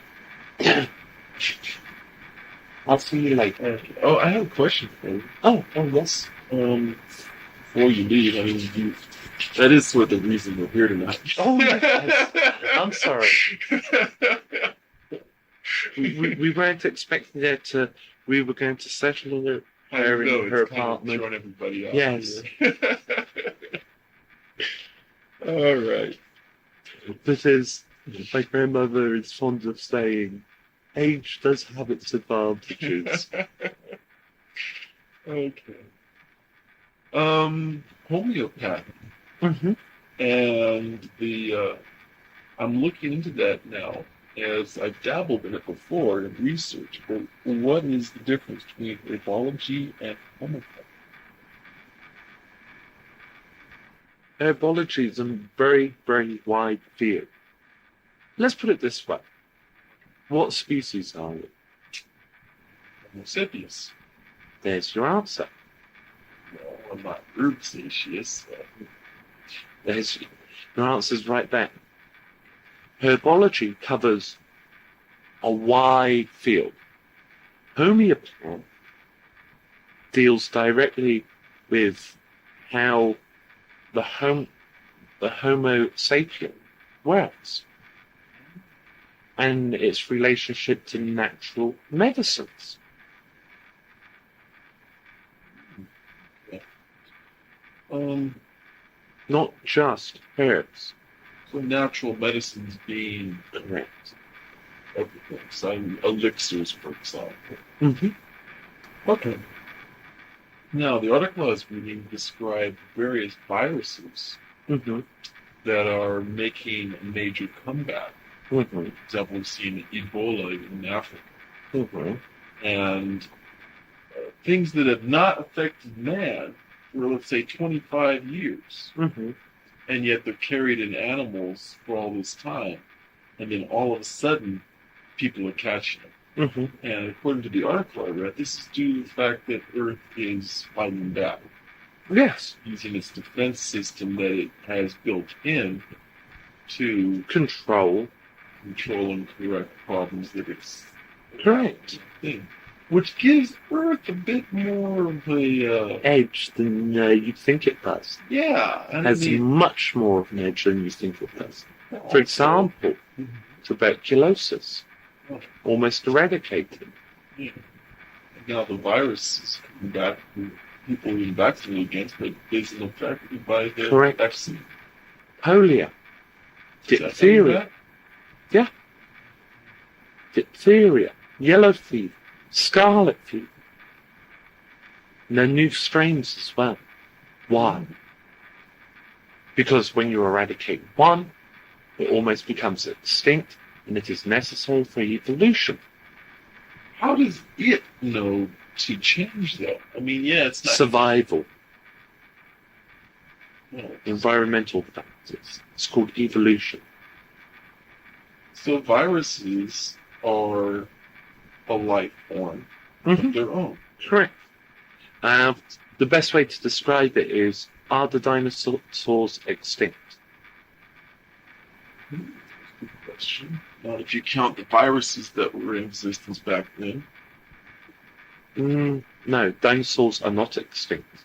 I'll see you later. Okay. Oh, I have a question for you. Oh yes. Before you leave, I mean, that is sort of the reason we're here tonight. Oh, yes. I'm sorry. We weren't expecting that to. We were going to settle on her in her apartment. Throwing everybody out. Yes. All right. But as my grandmother is fond of saying, age does have its advantages. Okay. Homeopathy. Mm-hmm. And I'm looking into that now, as I've dabbled in it before in research. But what is the difference between herbology and homeopathy? Herbology is a very, very wide field. Let's put it this way. What species are you? Homo sapiens. There's your answer. Well, I'm not herbaceous. There's your answer's right there. Herbology covers a wide field. Homeopathy deals directly with how the Homo sapien works and its relationship to natural medicines. Not just herbs. So natural medicines being Correct. everything. So elixirs, for example. Mm-hmm. Okay. Now, the article I was reading described various viruses Mm-hmm. that are making a major comeback. Mm-hmm. For example, we've seen Ebola in Africa. Mm-hmm. And things that have not affected man for, let's say, 25 years. Mm-hmm. And yet they're carried in animals for all this time. And then all of a sudden, people are catching them. Mm-hmm. And according to the article I read, this is due to the fact that Earth is fighting back, Yes. using its defense system that it has built in to Control. control and correct problems that it's Correct. thing. Which gives Earth a bit more of a, Edge than you'd think it does. yeah. And Has I mean, much more of an edge than you think it does. For example, tuberculosis. Almost eradicated. yeah. Now the virus is coming back, people are being vaccinated against, but isn't affected by the Correct. vaccine. Polio. Is that Diphtheria. coming Diphtheria. Yellow fever. Scarlet fever. And there are new strains as well. Why? Because when you eradicate one, it almost becomes extinct, and it is necessary for evolution. How does it know to change that? I mean, yeah, it's not. Survival. No. Environmental factors. It's called evolution. So viruses are a life form Mm-hmm. of their own. Correct. The best way to describe it is, are the dinosaurs extinct? Good question. Now, if you count the viruses that were in existence back then, No, dinosaurs are not extinct.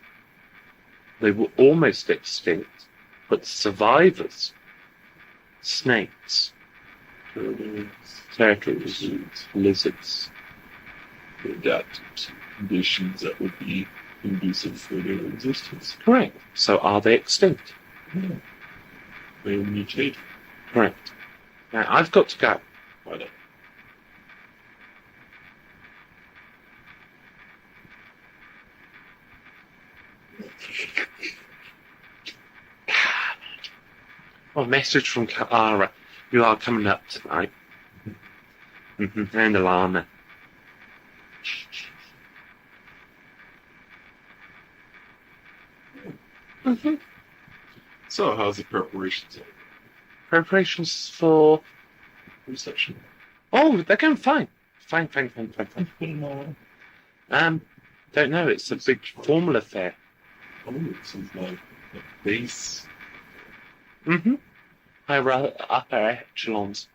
They were almost extinct, but survivors, snakes, turtles, lizards, Adapt to conditions that would be conducive for their existence. correct. So are they extinct? Yeah. They mutate. Correct. Now, I've got to go. Why not? Oh, message from Kara. You are coming up tonight. And Alana. So, how's the preparations? Preparations for... Reception. Oh, they're going fine. Fine. Don't know. It's a big formal affair. Oh, it seems like a base. Higher upper echelons.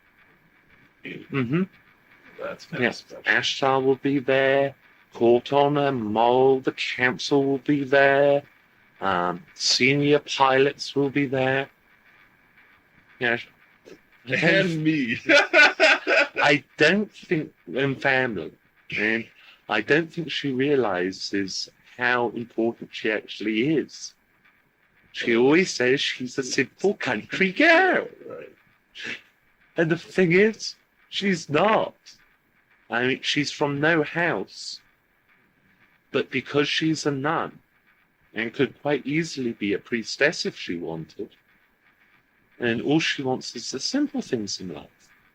That's kind of Yes. special. Ashtar will be there. Court Honor, Mole, the council will be there. Senior pilots will be there. Yes. And me. I don't think, and family, and I don't think she realizes how important she actually is. She always says she's a simple country girl. Right. And the thing is, she's not. I mean, she's from no house. But because she's a nun, and could quite easily be a priestess if she wanted, and all she wants is the simple things in life,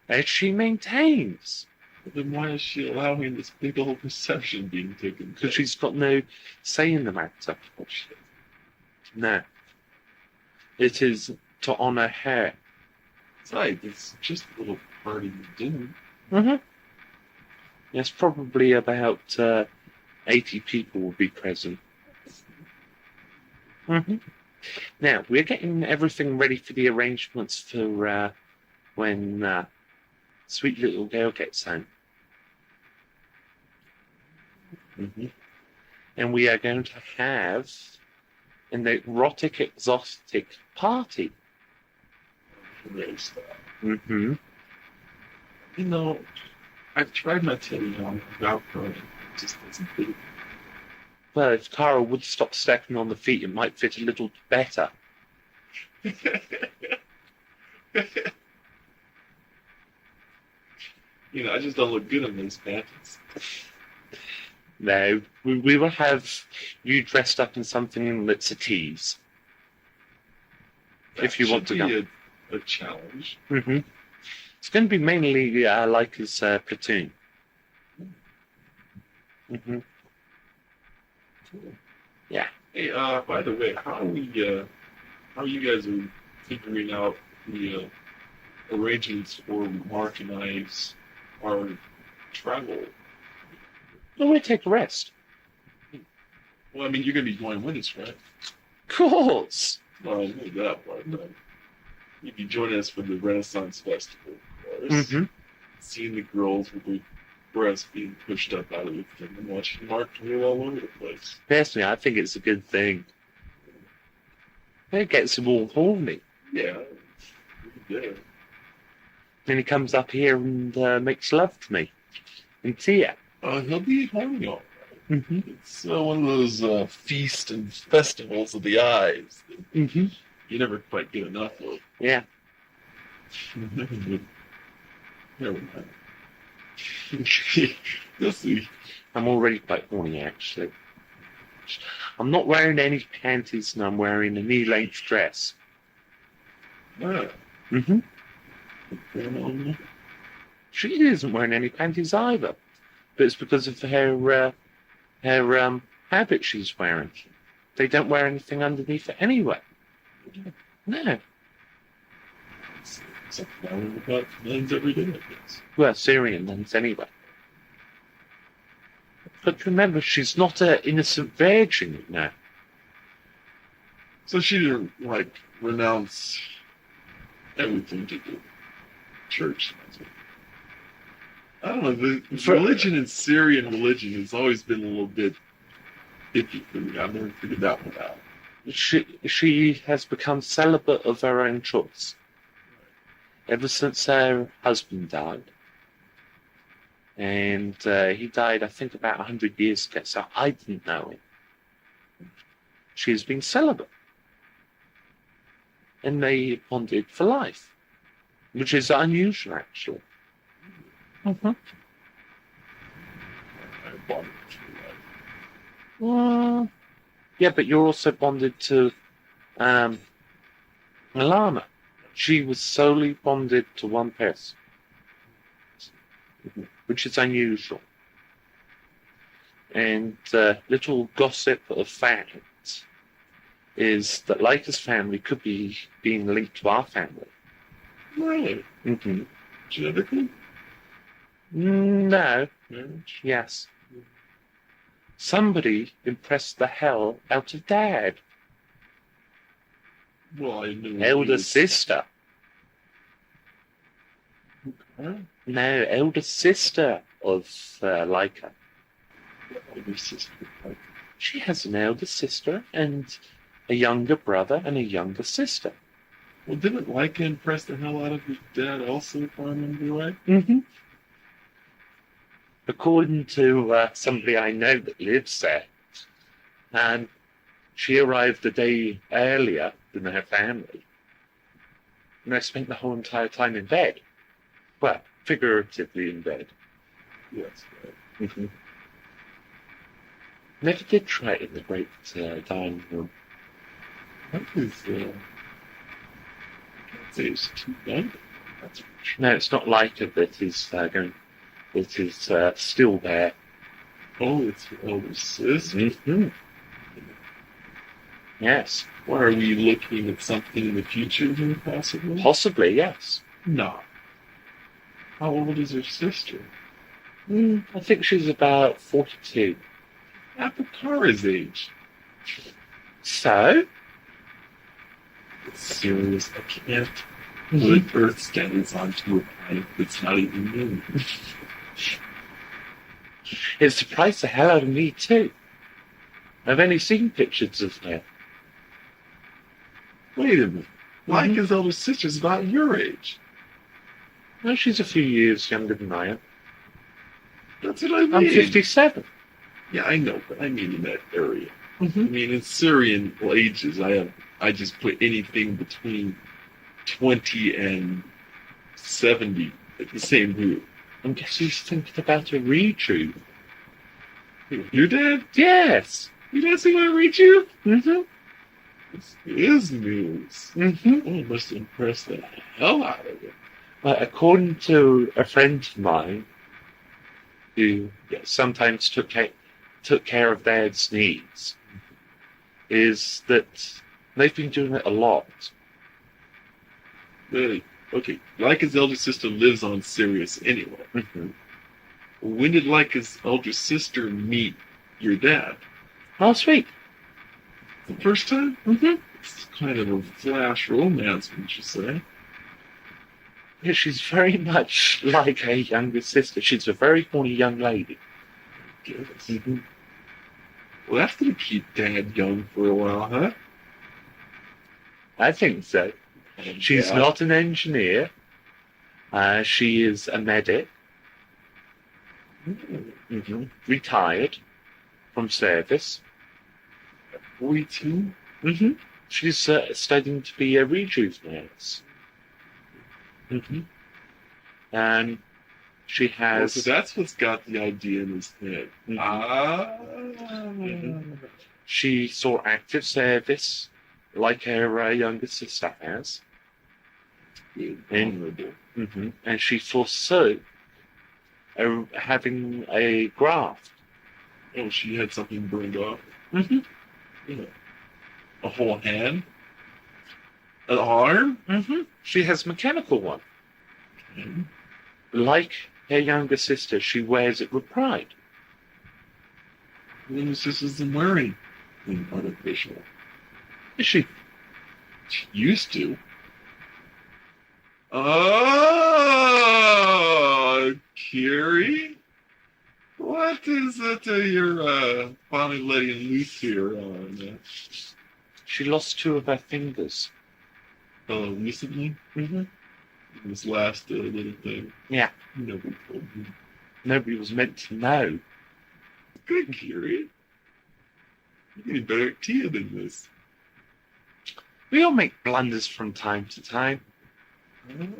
as she maintains. But then why is she allowing this big old reception being taken? Because she's got no say in the matter. Oh, shit. No. It is to honor her. Besides, it's just a little party dinner. Yes, probably about 80 people will be present. Now, we're getting everything ready for the arrangements for when sweet little girl gets home. And we are going to have an erotic, exotic party. Really stuff. Mm-hmm. You know, I've tried not to, without going. It just doesn't fit. Well, if Cara would stop stepping on the feet, it might fit a little better. I just don't look good in those panties. No, we will have you dressed up in something that's a tease. If you want to That go. should be a challenge. Mm-hmm. It's going to be mainly like his platoon. Mm-hmm. Cool. Yeah. Hey, by the way, how are you guys figuring out the arrangements for Mark and our travel? Well, we'll take a rest. Well, I mean, you're going to be going with us, right? Of course. Well, I know that part, but you'd be joining us for the Renaissance Festival, of course. Mm-hmm. Seeing the girls with their breasts being pushed up out of the thing and watching Mark roll all over the place. Personally, I think it's a good thing. It gets him all horny. Yeah. Then he comes up here and makes love to me. And Tia. He'll be horny all right. Mm-hmm. It's one of those feast and festivals of the eyes that Mm-hmm. you never quite get enough of. Yeah. Never mind. You'll see. I'm already quite horny, actually. I'm not wearing any panties and I'm wearing a knee-length dress. Ah, Mm-hmm. well, She isn't wearing any panties either. But it's because of her habit she's wearing. They don't wear anything underneath it anyway. No. something I learn about nuns every day, I guess. Well, Syrian nuns anyway. But remember, she's not an innocent virgin now. So she didn't, renounce everything to do church. I don't know, the religion in Syrian religion has always been a little bit iffy for me. I've never figured that one out. she has become celibate of her own choice ever since her husband died. And he died, I think, about 100 years ago, so I didn't know him. She's been celibate. And they bonded for life, which is unusual, actually. Mm-hmm. I bonded to life. Well, yeah, but you're also bonded to Alana. She was solely bonded to one person, which is unusual. And little gossip of fact is that Leica's family could be being linked to our family. Really? Mm-hmm. Genetically? No. Marriage? Yes. Somebody impressed the hell out of Dad. Well, I knew. Elder sister. Huh? No, elder sister of Leica. Elder sister. She has an elder sister and a younger brother and a younger sister. Well, didn't Leica impress the hell out of his dad also, if I remember right? Mm-hmm. According to somebody I know that lives there, and she arrived a day earlier than her family, and I spent the whole entire time in bed. Well, figuratively in bed. Yes. Right. Mm-hmm. Never did try it in the great dining room. That is, I'd say it's too young. That's for sure. No, it's not Leica that is going. It is still there. Oh, it's your elder sister. Mm-hmm. Yes, Why are we looking at something in the future here, possibly? possibly, yes. No. How old is her sister? I think she's about 42. Half of Kara's age. So? It's serious. I can't put Earth standards onto a planet that's not even new. It surprised the hell out of me, too. I've only seen pictures of her. Wait a minute. Leica's elder sister's about your age. Well, she's a few years younger than I am. That's what I mean. I'm 57. Yeah, I know, but I mean in that area. Mm-hmm. I mean, in Syrian ages, I just put anything between 20 and 70 at the same group. I guess he's thinking about a read-through. Your dad? Yes. Your dad's going to read you? Mm-hmm. This is news. Mm-hmm. Oh, it must impress the hell out of it. But according to a friend of mine, who sometimes took care of Dad's needs, is that they've been doing it a lot. Really? Okay, Leica's elder sister lives on Sirius anyway. Mm-hmm. When did Leica's elder sister meet your dad? Last week. The first time? Mm-hmm. It's kind of a flash romance, wouldn't you say? Yeah, she's very much like her younger sister. She's a very horny young lady. Yes. Mm-hmm. Well, that's going to keep Dad young for a while, huh? I think so. She's not an engineer. She is a medic. Mm-hmm. Retired from service. 42? Mm-hmm. She's studying to be a rejuve nurse. Mm-hmm. And she Oh, has... so that's what's got the idea in his head. Mhm. Mm-hmm. She saw active service, like her younger sister has. Vulnerable. Mm-hmm. And she foresaw having a graft. Oh, she had something burned off. Mm-hmm. Yeah. A whole hand? An arm? Mm-hmm. She has a mechanical one. Okay. Like her younger sister, she wears it with pride. What was this isn't wearing? Artificial. Is she? She used to. Oh, Carrie? What is it you're finally letting loose here on? She lost 2 of her fingers. Oh, recently? Mm-hmm. This last little thing. Yeah. Nobody told me. Nobody was meant to know. Good, Kiri. You're getting better at Tia than this. We all make blunders from time to time. Well,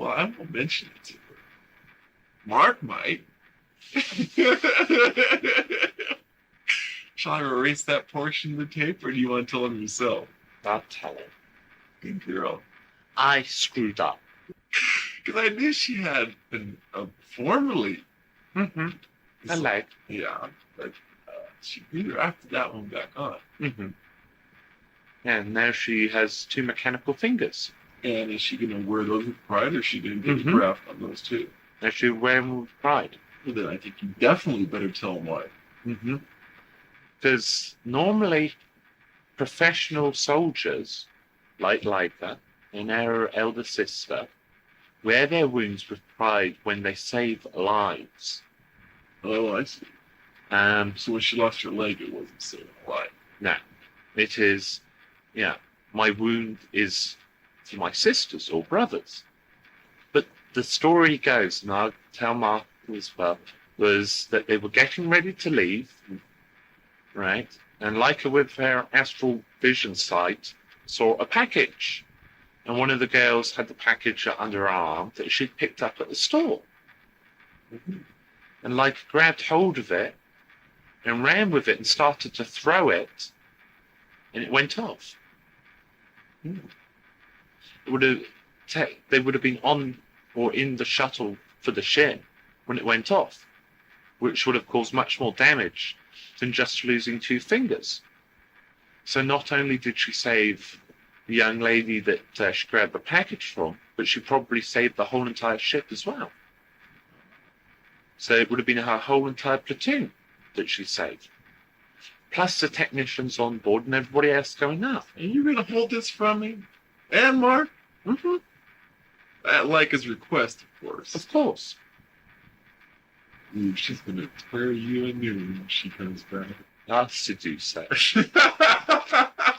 I won't mention it to her. Mark might. Shall I erase that portion of the tape, or do you want to tell him yourself? I'll tell her. Good girl. I screwed up. Because I knew she had been formerly. Mm-hmm. A leg. Yeah, but she grew after that one back on. Mm-hmm. And now she has 2 mechanical fingers. And is she going to wear those with pride, or is she going to get a Mhm. graft on those too? Now she wear them with pride. Well, then I think you definitely better tell them why. Mm-hmm. Because normally, professional soldiers, like Leica and our elder sister, wear their wounds with pride when they save lives. Oh, I see. So when she lost her leg, it wasn't saving a life. No, it is, my wound is for my sisters or brothers. But the story goes, and I'll tell Mark as well, was that they were getting ready to leave, right? And Leica, with her astral vision sight, saw a package. And one of the girls had the package under her arm that she'd picked up at the store. Mm-hmm. And Leica grabbed hold of it and ran with it and started to throw it, and it went off. It would have they would have been on or in the shuttle for the ship when it went off, which would have caused much more damage than just losing 2 fingers. So not only did she save the young lady that she grabbed the package from, but she probably saved the whole entire ship as well. So it would have been her whole entire platoon that she saved. Plus the technicians on board and everybody else going up. And you're going to hold this from me? And Mark? Mm-hmm. At Leica's request, of course. Of course. Ooh, she's going to tear you a new when she comes back. I'll seduce so.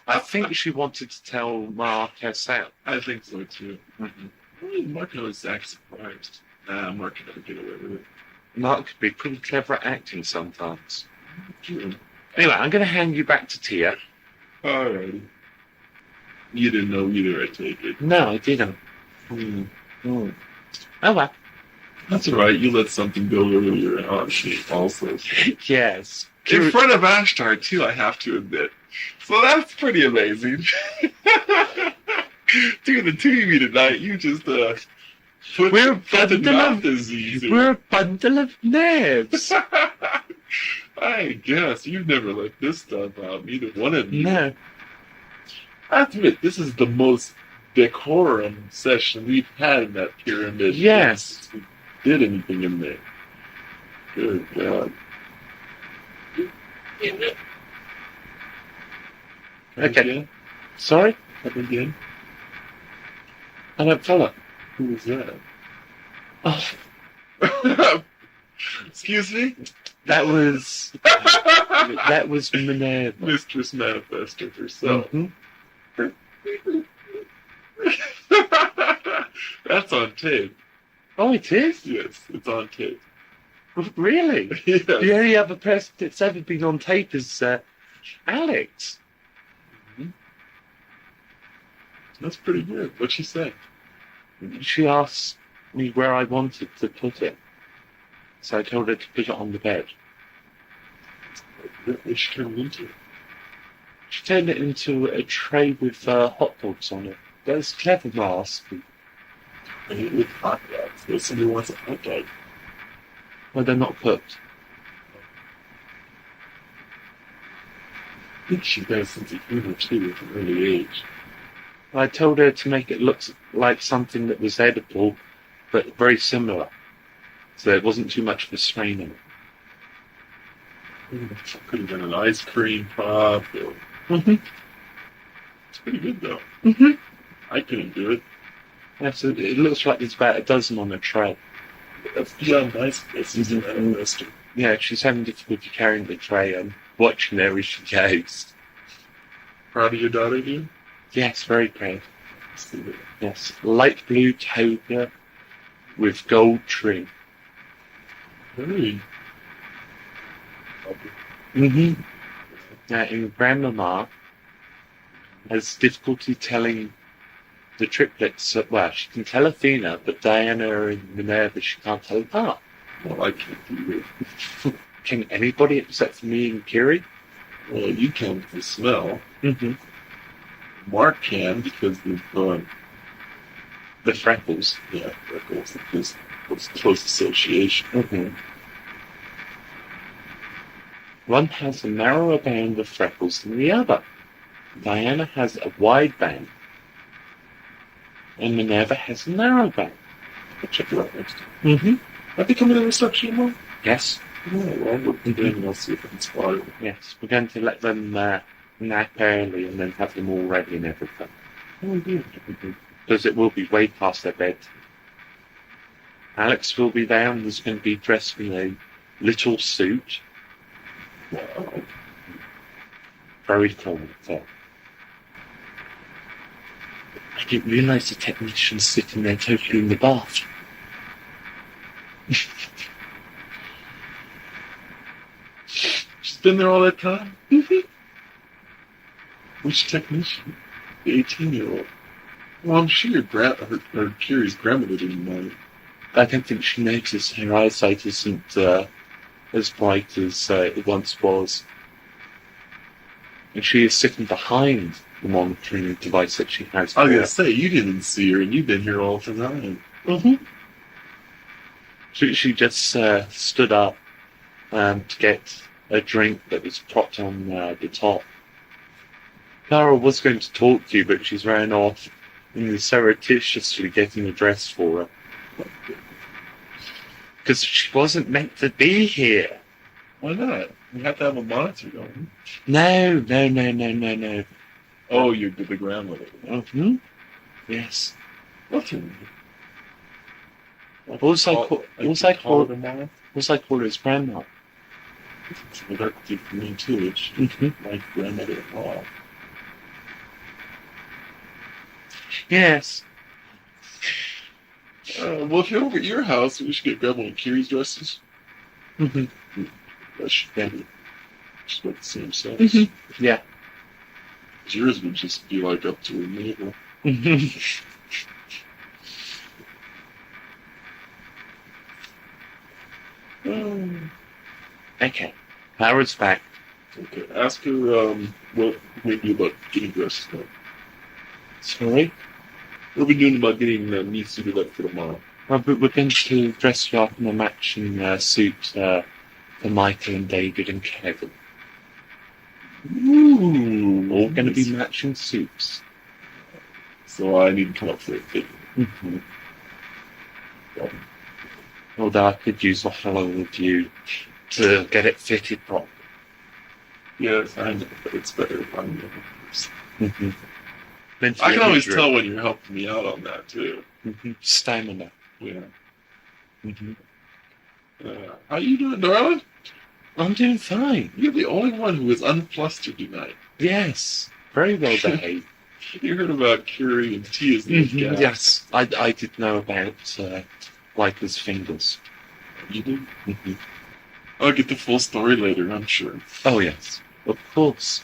I think she wanted to tell Mark herself. I think so, too. Mm-hmm. Well, Mark always acts surprised. Mark can never get away with it. Mark could be pretty clever at acting sometimes. True. Anyway, I'm going to hand you back to Tia. Alrighty. You didn't know either, I take it. No, I didn't. Oh, well. that's alright. You let something go earlier on also. Yes. In front of Ashtar, too, I have to admit. So that's pretty amazing. Doing the TV tonight, you just put We're a cat and bundle mouth of, disease. we're a bundle of nerves. I guess you've never let this stuff out, neither one of you. No. I have to admit, this is the most decorum session we've had in that pyramid. Yes. Since we did anything in there. Good God. Okay. Again? Sorry? Come again? I don't follow. Who was that? Oh, Excuse me? that was Minerva. Mistress Manifestor herself. Mhm. That's on tape. Oh, it is? Yes, it's on tape. Really? Yes. The only other person that's ever been on tape is Alex. That's pretty good. What'd she say? She asked me where I wanted to put it. So I told her to put it on the bed. What did she turn it into? She turned it into a tray with hot dogs on it. That was clever, Mars. I eat with hot dogs. If somebody wants a hot dog. Well, they're not cooked. I think she does since a humor too at an early age. I told her to make it look like something that was edible, but very similar. So it wasn't too much of a strain on it. Could have been an ice cream pop. Or... Mm-hmm. It's pretty good though. Mm-hmm. I couldn't do it. Yeah, so it looks like there's about a dozen on a tray. That's beyond nice. This is an investor. Yeah, she's having difficulty carrying the tray and watching her as she goes. proud of your daughter, dude? Yes, very proud. Yes, light blue toga with gold trim. Very. Mm-hmm. Now, and Grandmama has difficulty telling the triplets. Well, she can tell Athena, but Diana and Minerva she can't tell apart. Well, I can't do it. Can anybody except for me and Kiri? Well, you can with the smell. Mm-hmm. Mark can because of The freckles. freckles. Because it's close association. Mm-hmm. One has a narrower band of freckles than the other. Diana has a wide band, and Minerva has a narrow band. I'll check it out next time. Mm-hmm. Are they coming to the reception tomorrow? Yes. Yeah, well, I'll look at them and I'll see if I can spot it. Yes. We're going to let them nap early and then have them all ready and everything. Oh, good. Because it will be way past their bed. Alex will be there and is going to be dressed in a little suit. Wow. Very cool. So. I didn't realise the technician's sitting there totally in the bath. She's been there all that time? Which technician? The 18-year-old. Well, I'm sure her Kiri's grandmother didn't mind. I don't think she noticed her eyesight isn't as bright as it once was. And she is sitting behind the monitoring device that she has. I was going to say, you didn't see her and you've been here all the time. Mm-hmm. She just stood up to get a drink that was propped on the top. Clara was going to talk to you, but she's ran off and is surreptitiously getting a dress for her. Because she wasn't meant to be here. Why not? You have to have a monitor going. No. Oh, you're the grandmother. Mm-hmm. Yes. What's her name? Also I call her mom? her his grandma. Well, that's good for me too. It's my grandmother-in-law. Yes. Well, if you're over at your house, we should get grab one of Kiri's dresses. Mm-hmm. That should be just about the same size. Mm-hmm. Yeah. Yours would just be like up to her navel. Mm-hmm. Okay. Howard's back. Okay, ask her what we do about getting dresses done. Sorry? What are we doing about getting me suited up for tomorrow? Well, but we're going to dress you up in a matching suit for Michael and David and Kevin. Ooh. All going to be matching suits. So I need to come up for a fit. Mm-hmm. Although I could use a hello with you to get it fitted properly. Yes, I know, but it's better if I'm the person. Mm-hmm. I can always tell when you're helping me out on that, too. Mm-hmm. Stamina. Yeah. Mm-hmm. How you doing, darling? I'm doing fine. You're the only one who was unflustered tonight. Yes. Very well behaved. You heard about Curie and Tia's Mm-hmm. gas. Yes. I did know about Leica's fingers. You did? Mm-hmm. I'll get the full story later, I'm sure. Oh, yes. Of course.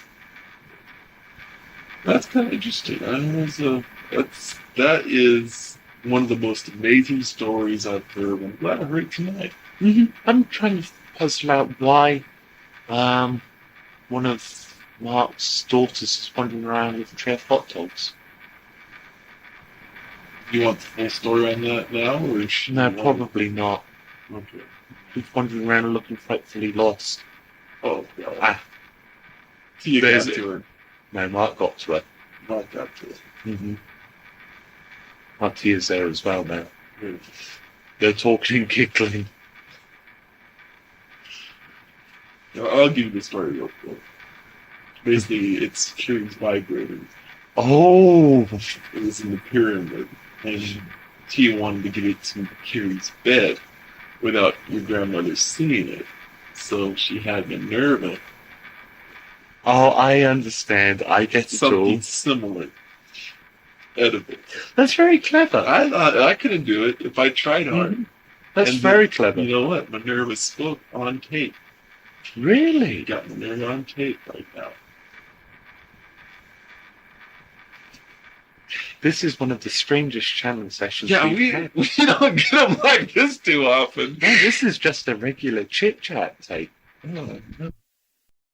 That's kind of interesting. That is one of the most amazing stories I've heard. I'm glad I heard it tonight. Mm-hmm. I'm trying to puzzle out why one of Mark's daughters is wandering around with a tray of hot dogs. You want the full story on that now? Or No, probably not. Okay. He's wandering around looking frightfully lost. Oh, God. Ah, Tia There's got it. to her. no, Mark got to her. Not got to her. Mm-hmm. Tia's there as well now. Good. They're talking and giggling. Now, I'll give you the story real quick. Basically, it's Curie's vibrator. Oh! It was in the pyramid, and Tia wanted to get it to Curie's bed without your grandmother seeing it. So she had Minerva Oh, I understand. I get it Something all. similar. Edit. That's very clever. I thought I couldn't do it if I tried hard. Mhm. That's And very then, clever. You know what? My nervous spoke on tape. Really? You got my nerve on tape right now. This is one of the strangest challenge sessions Yeah, we've we had. don't get them like this too often. No, this is just a regular chit chat tape. Oh, no.